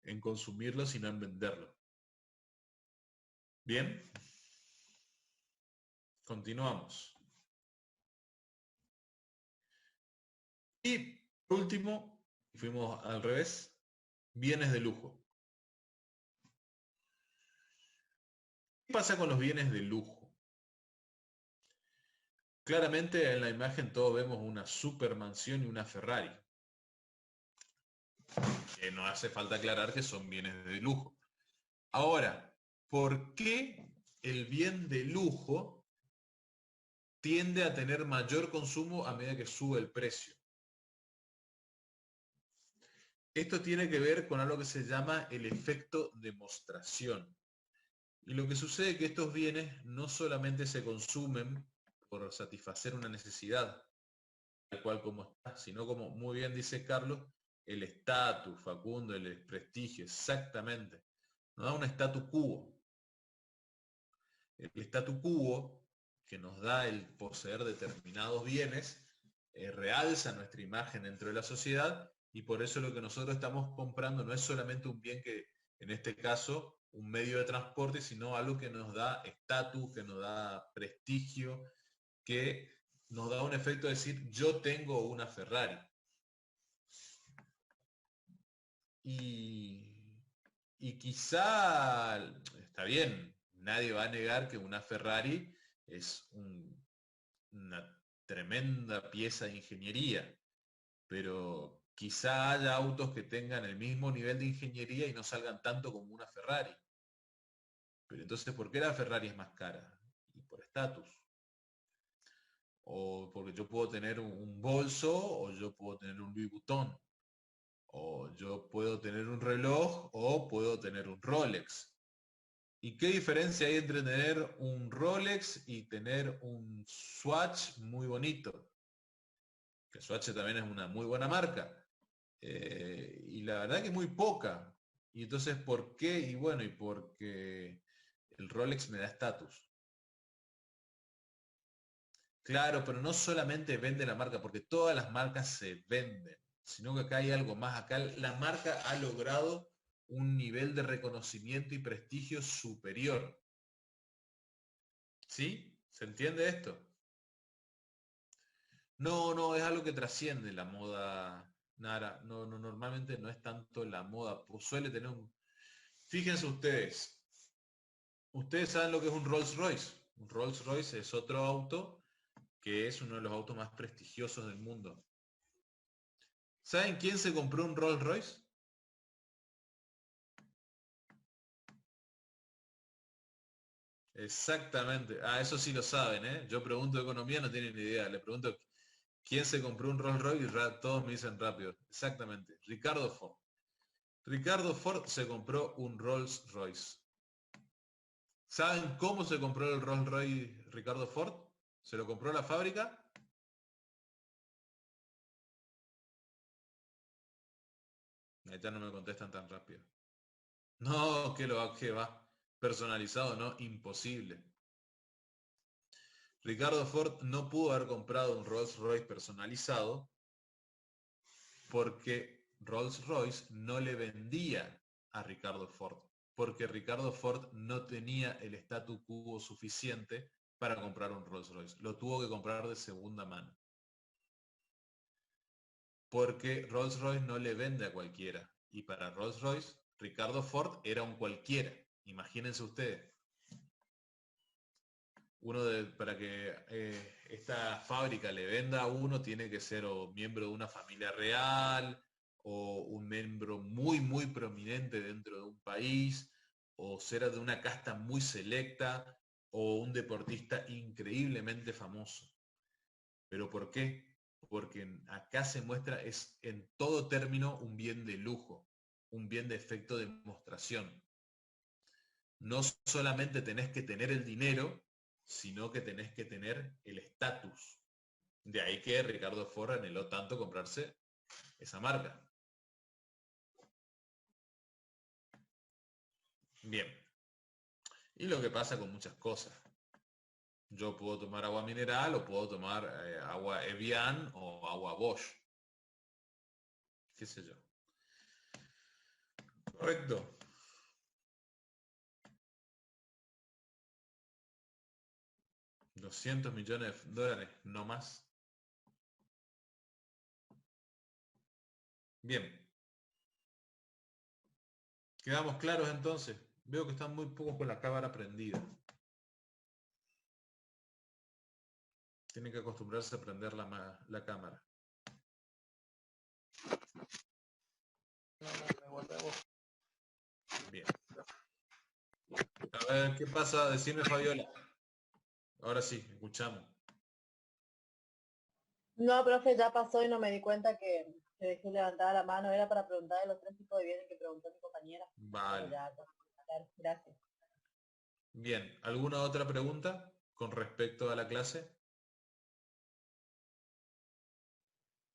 en consumirlo, sino en venderlo. Bien, continuamos. Y por último, fuimos al revés, bienes de lujo. ¿Qué pasa con los bienes de lujo? Claramente en la imagen todos vemos una supermansión y una Ferrari. No hace falta aclarar que son bienes de lujo. Ahora, ¿por qué el bien de lujo tiende a tener mayor consumo a medida que sube el precio? Esto tiene que ver con algo que se llama el efecto demostración. Y lo que sucede es que estos bienes no solamente se consumen por satisfacer una necesidad, tal cual como está, sino como muy bien dice Carlos, el estatus, Facundo, el prestigio, exactamente. Nos da un statu quo. El statu quo que nos da el poseer determinados bienes realza nuestra imagen dentro de la sociedad y por eso lo que nosotros estamos comprando no es solamente un bien que, en este caso, un medio de transporte, sino algo que nos da estatus, que nos da prestigio, que nos da un efecto de decir, yo tengo una Ferrari. Y quizá, está bien, nadie va a negar que una Ferrari es una tremenda pieza de ingeniería, pero quizá haya autos que tengan el mismo nivel de ingeniería y no salgan tanto como una Ferrari. Pero entonces, ¿por qué la Ferrari es más cara? Y por estatus. O porque yo puedo tener un bolso o yo puedo tener un Louis Vuitton. O yo puedo tener un reloj o puedo tener un Rolex. ¿Y qué diferencia hay entre tener un Rolex y tener un Swatch muy bonito? Que Swatch también es una muy buena marca. Y la verdad que muy poca. Y entonces, ¿por qué? Y bueno, y porque el Rolex me da estatus. Claro, pero no solamente vende la marca, porque todas las marcas se venden, sino que acá hay algo más. Acá la marca ha logrado un nivel de reconocimiento y prestigio superior. ¿Sí? ¿Se entiende esto? No, no, es algo que trasciende la moda, Nara. No, no, normalmente no es tanto la moda. Pues suele tener un... Fíjense ustedes. Ustedes saben lo que es un Rolls Royce. Un Rolls Royce es otro auto que es uno de los autos más prestigiosos del mundo. ¿Saben quién se compró un Rolls Royce? Exactamente. Ah, eso sí lo saben, ¿eh? Yo pregunto de economía, no tienen ni idea. Le pregunto quién se compró un Rolls Royce y todos me dicen rápido. Exactamente. Ricardo Ford. Ricardo Ford se compró un Rolls Royce. ¿Saben cómo se compró el Rolls Royce Ricardo Ford? ¿Se lo compró la fábrica? Ya no me contestan tan rápido. No, que va. Personalizado, no, imposible. Ricardo Ford no pudo haber comprado un Rolls Royce personalizado porque Rolls Royce no le vendía a Ricardo Ford, porque Ricardo Ford no tenía el statu quo suficiente para comprar un Rolls Royce. Lo tuvo que comprar de segunda mano. Porque Rolls Royce no le vende a cualquiera. Y para Rolls Royce, Ricardo Ford era un cualquiera. Imagínense ustedes. Para que esta fábrica le venda a uno, tiene que ser o miembro de una familia real, o un miembro muy, muy prominente dentro de un país, o ser de una casta muy selecta, o un deportista increíblemente famoso. ¿Pero por qué? Porque acá se muestra, es en todo término un bien de lujo. un bien de efecto de demostración. No solamente tenés que tener el dinero, sino que tenés que tener el estatus. De ahí que Ricardo Ford anheló tanto comprarse esa marca. Bien. Y lo que pasa con muchas cosas. Yo puedo tomar agua mineral o puedo tomar agua Evian o agua Bosch. ¿Qué sé yo? Correcto. $200 millones, no más. Bien. ¿Quedamos claros entonces? Veo que están muy pocos con la cámara prendida. Tienen que acostumbrarse a prender la cámara. Bien. A ver, ¿qué pasa? Decime, Fabiola. Ahora sí, escuchamos. No, profe, ya pasó y no me di cuenta que dejé levantada la mano. Era para preguntar de los 3 tipos de bienes que preguntó mi compañera. Pero Vale. ya, claro, gracias. Bien, ¿alguna otra pregunta con respecto a la clase?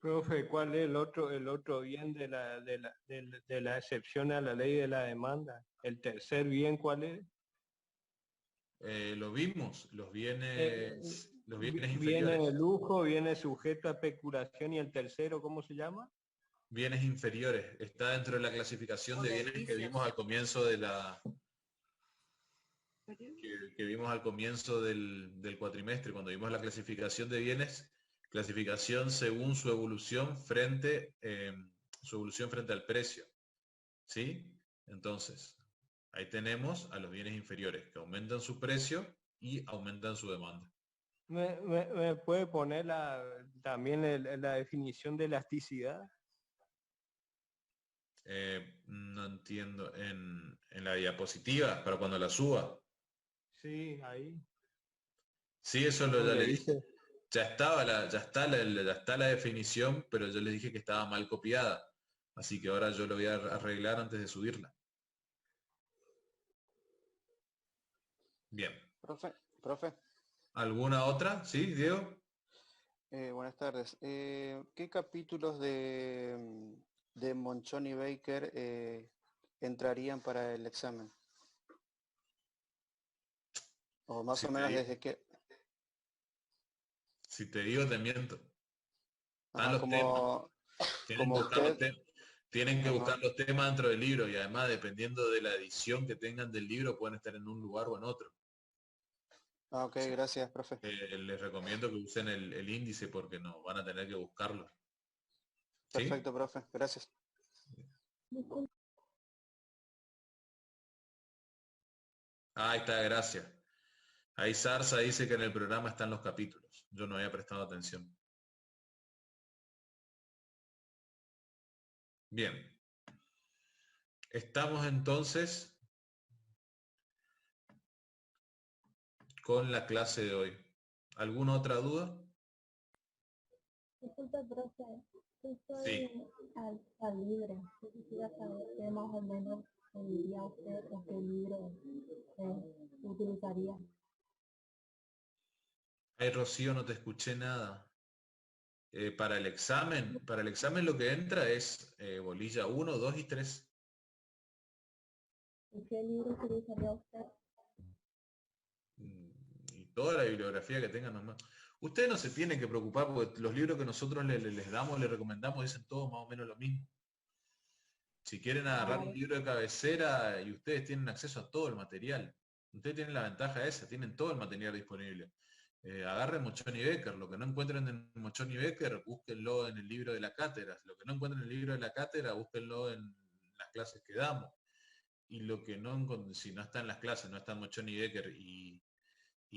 Profe, ¿cuál es el otro bien de la excepción a la ley de la demanda? ¿El tercer bien cuál es? Lo vimos, los bienes Viene inferiores. de lujo, viene sujeto a especulación y el tercero, ¿cómo se llama? Bienes inferiores. Está dentro de la clasificación de bienes que vimos al comienzo de la que vimos al comienzo del cuatrimestre, cuando vimos la clasificación de bienes, clasificación según su evolución frente al precio. ¿Sí? Entonces, ahí tenemos a los bienes inferiores que aumentan su precio y aumentan su demanda. ¿Me puede poner también la definición de elasticidad? No entiendo. En la diapositiva, para cuando la suba. Sí, ahí. Sí, eso ya Donde le dije. dice. Ya está la definición, pero yo les dije que estaba mal copiada. Así que ahora yo lo voy a arreglar antes de subirla. Bien. Profe. ¿Alguna otra? ¿Sí, Diego? Buenas tardes. ¿Qué capítulos de Monchón y Baker entrarían para el examen? O más o menos desde que... Si te digo, te miento. Ajá, Están los temas. Tienen que buscar los temas dentro del libro y además, dependiendo de la edición que tengan del libro, pueden estar en un lugar o en otro. Ah, ok, gracias, profe. Les recomiendo que usen el índice porque no van a tener que buscarlo. Perfecto, ¿sí? Profe, gracias. Ahí está, gracias. Ahí Sarsa dice que en el programa están los capítulos. Yo no había prestado atención. Bien. Estamos entonces con la clase de hoy. ¿Alguna otra duda? Disculpe, profe. Estoy Sí. al libre. Quisiera saber qué más o menos diría usted o qué libro utilizaría. Ay, Rocío, no te escuché nada. Para el examen lo que entra es bolilla 1, 2 y 3. ¿Y qué libro utilizaría usted? Y toda la bibliografía que tengan nomás. Ustedes no se tienen que preocupar porque los libros que nosotros les damos, les recomendamos, dicen todos más o menos lo mismo. Si quieren agarrar un libro de cabecera y ustedes tienen acceso a todo el material, ustedes tienen la ventaja esa, tienen todo el material disponible. Agarren Monchón y Becker, lo que no encuentren en Monchón y Becker, búsquenlo en el libro de la cátedra, lo que no encuentren en el libro de la cátedra, búsquenlo en las clases que damos. Y lo que no encuentren, si no está en las clases, no está en Monchón y Becker y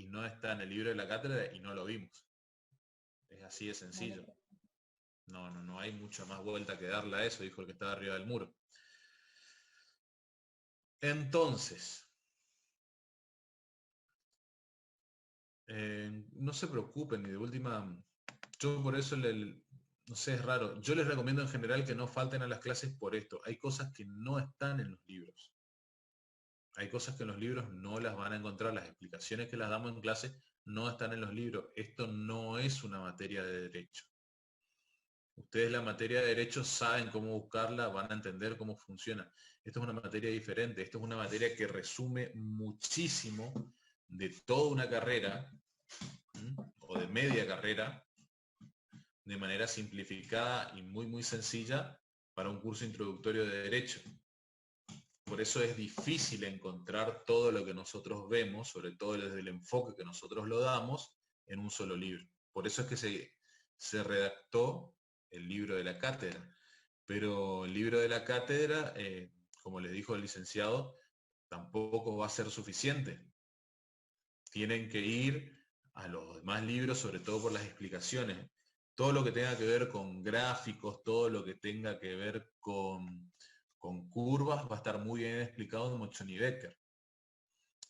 no está en el libro de la cátedra y no lo vimos. Es así de sencillo. No hay mucha más vuelta que darle a eso, dijo el que estaba arriba del muro. Entonces, no se preocupen, y de última, yo por eso no sé, es raro. Yo les recomiendo en general que no falten a las clases por esto. Hay cosas que no están en los libros. Hay cosas que en los libros no las van a encontrar. Las explicaciones que las damos en clase no están en los libros. Esto no es una materia de derecho. Ustedes la materia de derecho saben cómo buscarla, van a entender cómo funciona. Esto es una materia diferente. Esto es una materia que resume muchísimo de toda una carrera, o de media carrera, de manera simplificada y muy sencilla para un curso introductorio de derecho. Por eso es difícil encontrar todo lo que nosotros vemos, sobre todo desde el enfoque que nosotros lo damos, en un solo libro. Por eso es que se redactó el libro de la cátedra. Pero el libro de la cátedra, como les dijo el licenciado, tampoco va a ser suficiente. Tienen que ir a los demás libros, sobre todo por las explicaciones. Todo lo que tenga que ver con gráficos, todo lo que tenga que ver con curvas, va a estar muy bien explicado en Mochon y Becker.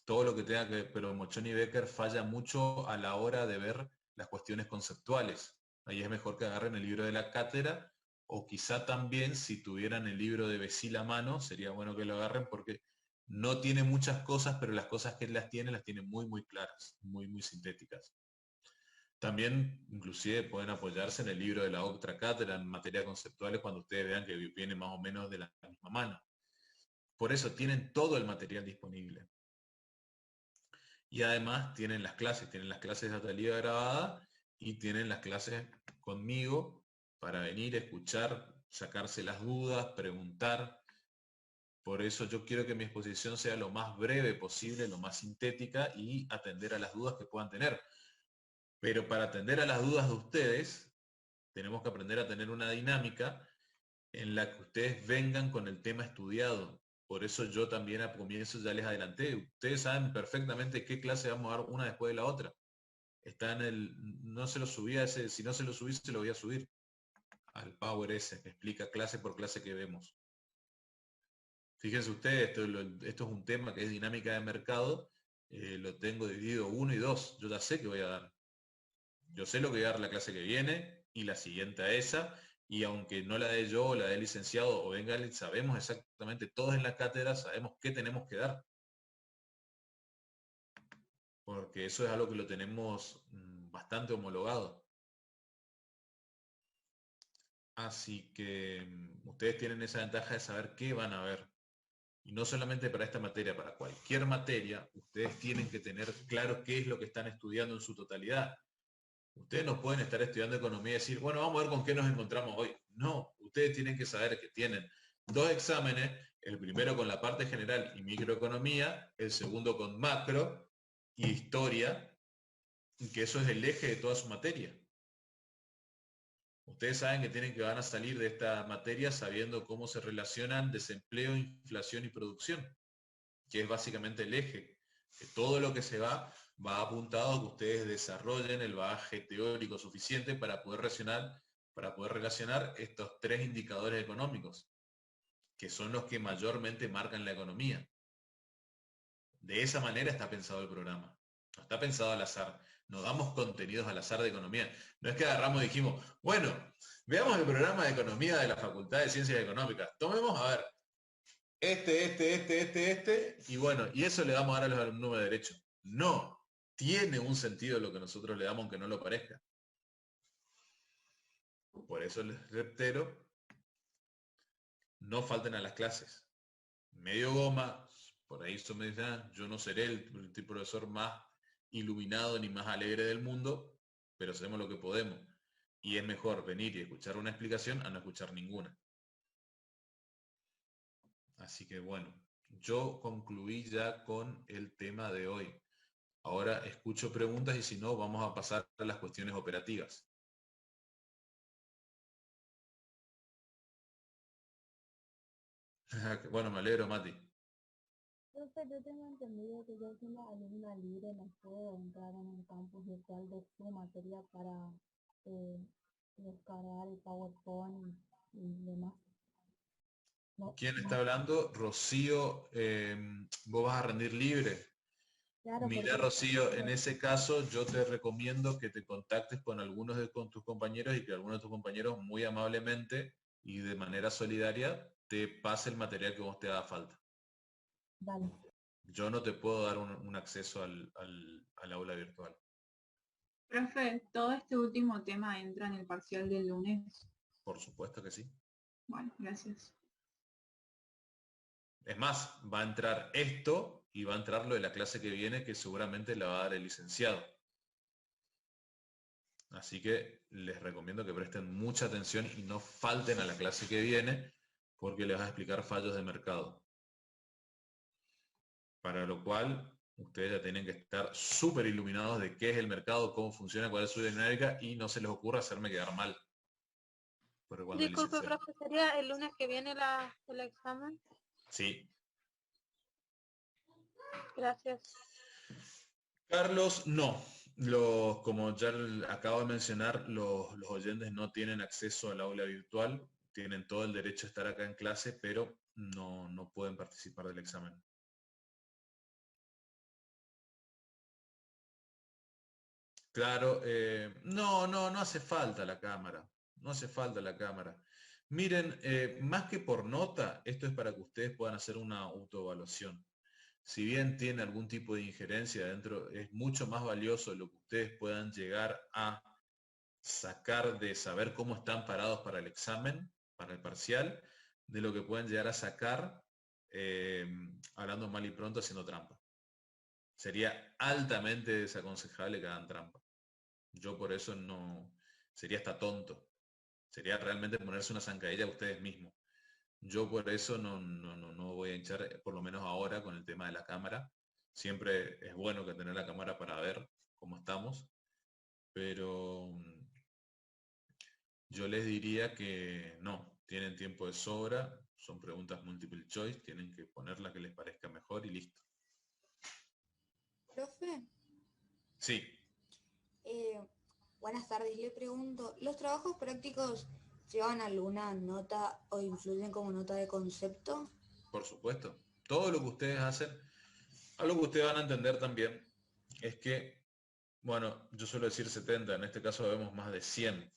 Todo lo que tenga que ver, pero Mochon y Becker falla mucho a la hora de ver las cuestiones conceptuales. Ahí es mejor que agarren el libro de la cátedra, o quizá también si tuvieran el libro de Bécile a mano, sería bueno que lo agarren porque no tiene muchas cosas, pero las cosas que las tiene muy claras, muy sintéticas. También, inclusive, pueden apoyarse en el libro de la otra cátedra en materia conceptuales cuando ustedes vean que viene más o menos de la misma mano. Por eso tienen todo el material disponible. Y además tienen las clases de Atalía grabada y tienen las clases conmigo para venir, escuchar, sacarse las dudas, preguntar. Por eso yo quiero que mi exposición sea lo más breve posible, lo más sintética y atender a las dudas que puedan tener. Pero para atender a las dudas de ustedes, tenemos que aprender a tener una dinámica en la que ustedes vengan con el tema estudiado. Por eso yo también a comienzo ya les adelanté. Ustedes saben perfectamente qué clase vamos a dar una después de la otra. Está en el, no se lo subí a ese, si no se lo subí, se lo voy a subir al Power ese, que explica clase por clase que vemos. Fíjense ustedes, esto es un tema que es dinámica de mercado, lo tengo dividido 1 y 2. Yo ya sé que voy a dar. Yo sé lo que voy a dar la clase que viene y la siguiente a esa, y aunque no la dé yo o la dé el licenciado o venga, sabemos exactamente, todos en la cátedra sabemos qué tenemos que dar. Porque eso es algo que lo tenemos bastante homologado. Así que ustedes tienen esa ventaja de saber qué van a ver. Y no solamente para esta materia, para cualquier materia, ustedes tienen que tener claro qué es lo que están estudiando en su totalidad. Ustedes no pueden estar estudiando economía y decir, bueno, vamos a ver con qué nos encontramos hoy. No, ustedes tienen que saber que tienen 2 exámenes, el primero con la parte general y microeconomía, el segundo con macro y historia, y que eso es el eje de toda su materia. Ustedes saben que van a salir de esta materia sabiendo cómo se relacionan desempleo, inflación y producción, que es básicamente el eje, que todo lo que se va apuntado a que ustedes desarrollen el bagaje teórico suficiente para poder relacionar estos 3 indicadores económicos, que son los que mayormente marcan la economía. De esa manera está pensado el programa. No está pensado al azar. No damos contenidos al azar de economía. No es que agarramos y dijimos, bueno, veamos el programa de economía de la Facultad de Ciencias Económicas. Tomemos, a ver, y bueno, y eso le damos ahora a los alumnos de Derecho. No, tiene un sentido lo que nosotros le damos aunque no lo parezca. Por eso les reitero, no falten a las clases. Medio goma, por ahí eso me dicen, yo no seré el profesor más iluminado ni más alegre del mundo, pero hacemos lo que podemos. Y es mejor venir y escuchar una explicación a no escuchar ninguna. Así que bueno, yo concluí ya con el tema de hoy. Ahora escucho preguntas y si no, vamos a pasar a las cuestiones operativas. Bueno, me alegro, Mati. Profe, yo tengo entendido que yo siendo alumna libre no puedo entrar en el campus virtual de su materia para descargar el PowerPoint y demás. No, ¿Quién está hablando? Rocío, vos vas a rendir libre. Claro, Mira, porque Rocío, en ese caso yo te recomiendo que te contactes con algunos con tus compañeros y que algunos de tus compañeros muy amablemente y de manera solidaria te pase el material que vos te haga falta. vale. Yo no te puedo dar un acceso al aula virtual. Profe, ¿todo este último tema entra en el parcial del lunes? Por supuesto que sí. Bueno, gracias. Es más, va a entrar esto y va a entrar lo de la clase que viene, que seguramente la va a dar el licenciado. Así que les recomiendo que presten mucha atención y no falten a la clase que viene, porque les vas a explicar fallos de mercado. Para lo cual, ustedes ya tienen que estar súper iluminados de qué es el mercado, cómo funciona, cuál es su dinámica, y no se les ocurra hacerme quedar mal. Porque cuando el Disculpe, licenciado... profe, ¿sería el lunes que viene el examen? Sí. Gracias. Carlos, no. Como ya acabo de mencionar, los oyentes no tienen acceso al aula virtual, tienen todo el derecho a estar acá en clase, pero no pueden participar del examen. Claro, no hace falta la cámara, no hace falta la cámara. Miren, más que por nota, esto es para que ustedes puedan hacer una autoevaluación. Si bien tiene algún tipo de injerencia dentro, es mucho más valioso lo que ustedes puedan llegar a sacar de saber cómo están parados para el examen, para el parcial, de lo que pueden llegar a sacar hablando mal y pronto haciendo trampa. Sería altamente desaconsejable que hagan trampa. Yo por eso no, sería hasta tonto. Sería realmente ponerse una zancadilla a ustedes mismos. Yo por eso no voy a hinchar, por lo menos ahora, con el tema de la cámara. Siempre es bueno que tener la cámara para ver cómo estamos, pero yo les diría que no, tienen tiempo de sobra, son preguntas multiple choice, tienen que poner la que les parezca mejor y listo. Profe, Sí, buenas tardes. Le pregunto, ¿los trabajos prácticos llevan alguna nota o influyen como nota de concepto? por supuesto. Todo lo que ustedes hacen, algo que ustedes van a entender también, es que, bueno, yo suelo decir 70, en este caso vemos más de 100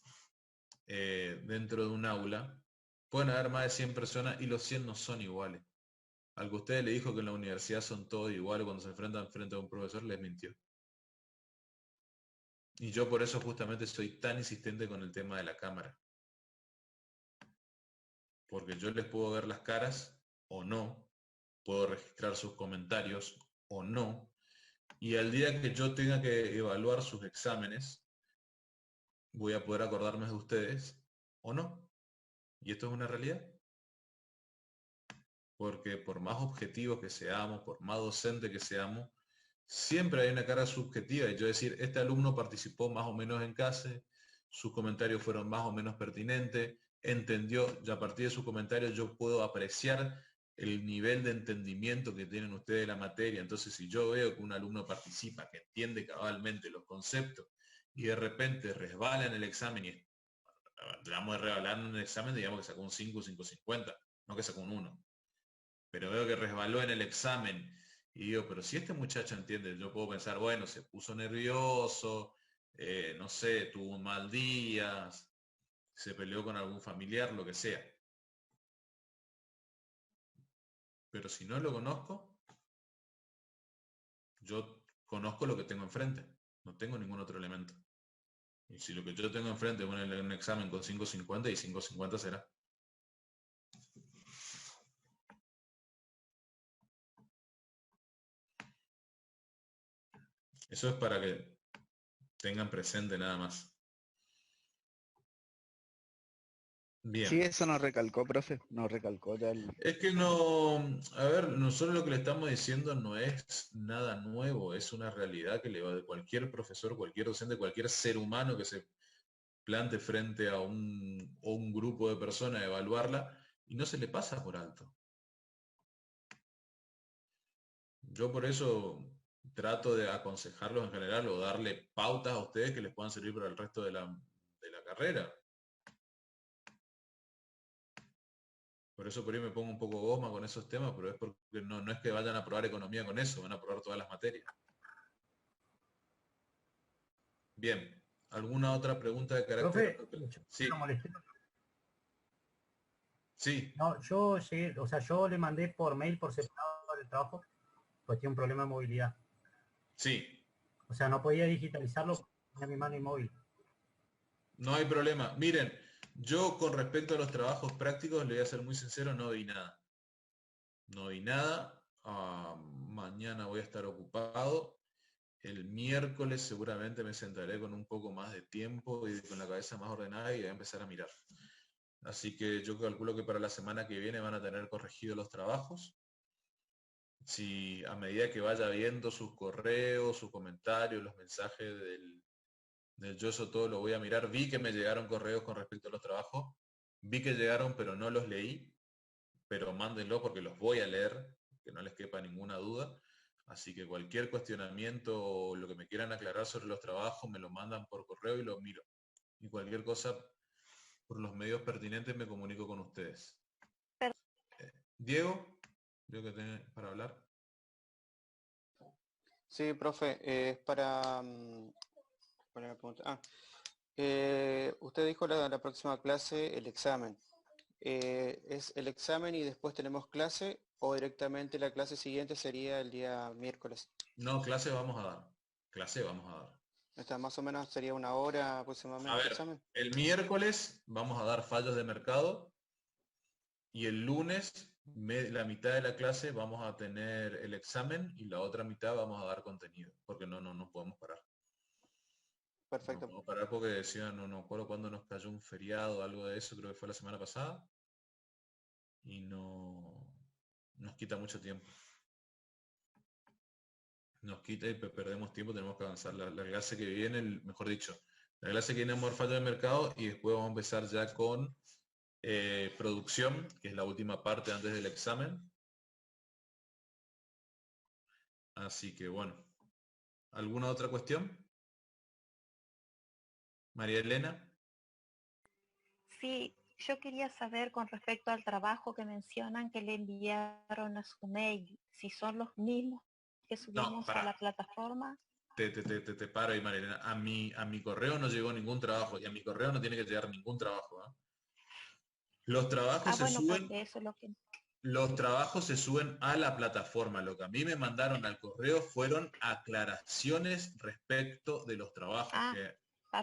dentro de un aula. Pueden haber más de 100 personas y los 100 no son iguales. Al que usted le dijo que en la universidad son todos iguales cuando se enfrentan frente a un profesor, les mintió. Y yo por eso justamente soy tan insistente con el tema de la cámara. Porque yo les puedo ver las caras o no, puedo registrar sus comentarios o no, y al día que yo tenga que evaluar sus exámenes, voy a poder acordarme de ustedes o no. Y esto es una realidad. Porque por más objetivos que seamos, por más docente que seamos, siempre hay una carga subjetiva. Y yo decir, este alumno participó más o menos en clase, sus comentarios fueron más o menos pertinentes, entendió, y a partir de sus comentarios yo puedo apreciar el nivel de entendimiento que tienen ustedes de la materia. Entonces, si yo veo que un alumno participa, que entiende cabalmente los conceptos, y de repente resbala en el examen, y vamos a rebalar en el examen, digamos que sacó un 5, 5,50, no que sacó un 1. Pero veo que resbaló en el examen y digo, pero si este muchacho entiende, yo puedo pensar, bueno, se puso nervioso, no sé, tuvo un mal día, se peleó con algún familiar, lo que sea. Pero si no lo conozco, yo conozco lo que tengo enfrente, no tengo ningún otro elemento. Y si lo que yo tengo enfrente es un examen con 5,50 y 5,50 será. Eso es para que tengan presente nada más. Bien. Sí, eso nos recalcó, profe, nos recalcó ya el... Es que no, a ver, nosotros lo que le estamos diciendo no es nada nuevo, es una realidad que le va de cualquier profesor, cualquier docente, cualquier ser humano que se plante frente a un grupo de personas a evaluarla y no se le pasa por alto. Yo por eso trato de aconsejarlos en general o darle pautas a ustedes que les puedan servir para el resto de la carrera. Por eso por ahí me pongo un poco goma con esos temas, pero es porque no es que vayan a probar economía con eso, van a probar todas las materias. Bien. ¿Alguna otra pregunta de carácter? Profe, Sí. ¿lo molesté? Sí. No, yo le mandé por mail por separado el trabajo, pues tiene un problema de movilidad. Sí. O sea, no podía digitalizarlo porque tenía mi mano inmóvil. No hay problema. Miren, yo con respecto a los trabajos prácticos, le voy a ser muy sincero, no vi nada. No vi nada. Mañana voy a estar ocupado. El miércoles seguramente me sentaré con un poco más de tiempo y con la cabeza más ordenada y voy a empezar a mirar. Así que yo calculo que para la semana que viene van a tener corregidos los trabajos. Si a medida que vaya viendo sus correos, sus comentarios, los mensajes del Yo Soy Todo, lo voy a mirar. Vi que me llegaron correos con respecto a los trabajos. Vi que llegaron, pero no los leí. Pero mándenlo porque los voy a leer, que no les quepa ninguna duda. Así que cualquier cuestionamiento o lo que me quieran aclarar sobre los trabajos, me lo mandan por correo y lo miro. Y cualquier cosa, por los medios pertinentes, me comunico con ustedes. Diego, veo que tiene para hablar. Sí, profe, es para la pregunta. Usted dijo la próxima clase el examen. ¿Es el examen y después tenemos clase o directamente la clase siguiente sería el día miércoles? No, clase vamos a dar. Clase vamos a dar. Esta más o menos sería una hora aproximadamente. A ver, el examen. el miércoles vamos a dar fallos de mercado y el lunes, la mitad de la clase vamos a tener el examen y la otra mitad vamos a dar contenido, porque no podemos parar. Perfecto. No podemos parar porque decían, no acuerdo cuándo nos cayó un feriado o algo de eso, creo que fue la semana pasada, y no nos quita mucho tiempo. Nos quita y perdemos tiempo, tenemos que avanzar. La clase que viene, mejor dicho, la clase que viene vamos a dar fallo de mercado y después vamos a empezar ya con producción, que es la última parte antes del examen. Así que bueno, ¿alguna otra cuestión? María Elena. Sí, yo quería saber con respecto al trabajo que mencionan que le enviaron a su mail, si son los mismos que subimos a la plataforma. Te paro ahí, María Elena. A mi correo no llegó ningún trabajo y a mi correo no tiene que llegar ningún trabajo. Los trabajos se suben. Eso es lo que... Los trabajos se suben a la plataforma. Lo que a mí me mandaron al correo fueron aclaraciones respecto de los trabajos.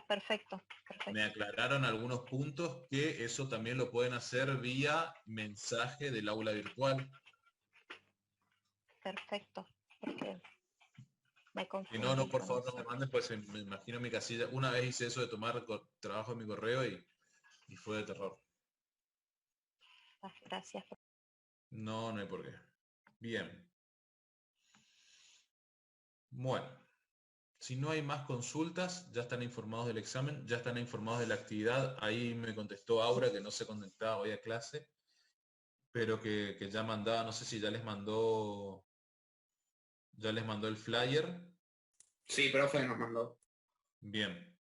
Perfecto. Me aclararon algunos puntos que eso también lo pueden hacer vía mensaje del aula virtual. Perfecto. Porque me Si no, por favor no me manden, pues me imagino mi casilla. Una vez hice eso de tomar trabajo en mi correo y fue de terror. Gracias. No hay por qué. Bien. Bueno. Si no hay más consultas, ya están informados del examen, ya están informados de la actividad. Ahí me contestó Aura que no se conectaba hoy a clase, pero que ya mandaba, no sé si ya les mandó el flyer. Sí, profe, nos mandó. Bien.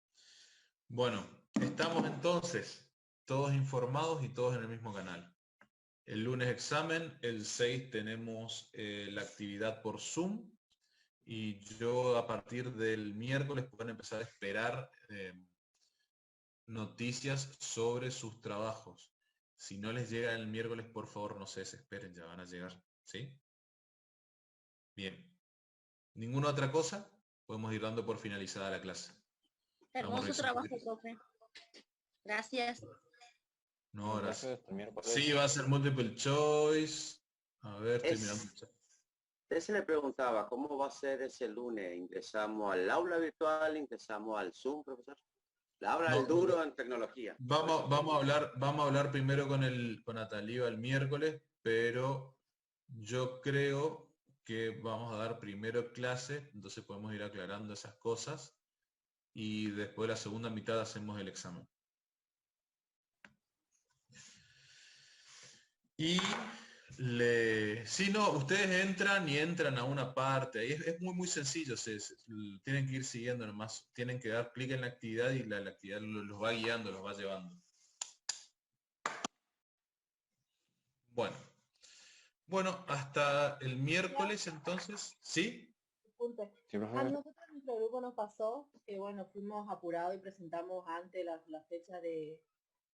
Bueno, estamos entonces todos informados y todos en el mismo canal. El lunes examen, el 6 tenemos la actividad por Zoom. Y yo a partir del miércoles pueden empezar a esperar noticias sobre sus trabajos. Si no les llega el miércoles, por favor no se desesperen, ya van a llegar. ¿Sí? Bien. ¿Ninguna otra cosa? Podemos ir dando por finalizada la clase. Hermoso trabajo, profe. Gracias. No, gracias. Sí, va a ser multiple choice. A ver, estoy mirando el chat. Se le preguntaba, ¿cómo va a ser ese lunes? ¿Ingresamos al aula virtual? ¿Ingresamos al Zoom, profesor? La aula del duro en tecnología. Vamos a hablar primero con Atalío el miércoles, pero yo creo que vamos a dar primero clase, entonces podemos ir aclarando esas cosas y después la segunda mitad hacemos el examen. Y si no, ustedes entran a una parte, es muy sencillo, tienen que ir siguiendo nomás, tienen que dar clic en la actividad y la actividad los va guiando, los va llevando. Bueno, hasta el miércoles entonces, ¿sí? A nosotros en nuestro grupo nos pasó pasó que, bueno, fuimos apurados y presentamos antes la fecha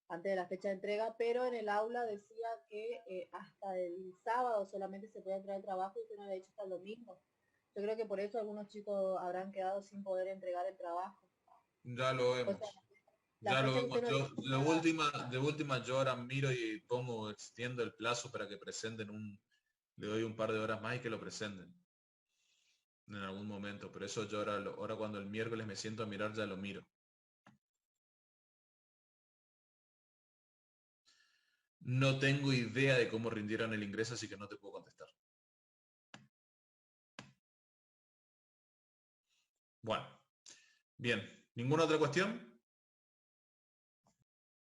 antes de la fecha de entrega, pero en el aula decía que hasta el sábado solamente se puede entregar el trabajo y que no había hecho hasta el domingo. Yo creo que por eso algunos chicos habrán quedado sin poder entregar el trabajo. Ya lo vemos. Ya lo vemos. De última yo ahora miro y extiendo el plazo para que presenten le doy un par de horas más y que lo presenten en algún momento. Pero eso yo ahora cuando el miércoles me siento a mirar ya lo miro. No tengo idea de cómo rindieron el ingreso, así que no te puedo contestar. Bueno, bien. ¿Ninguna otra cuestión?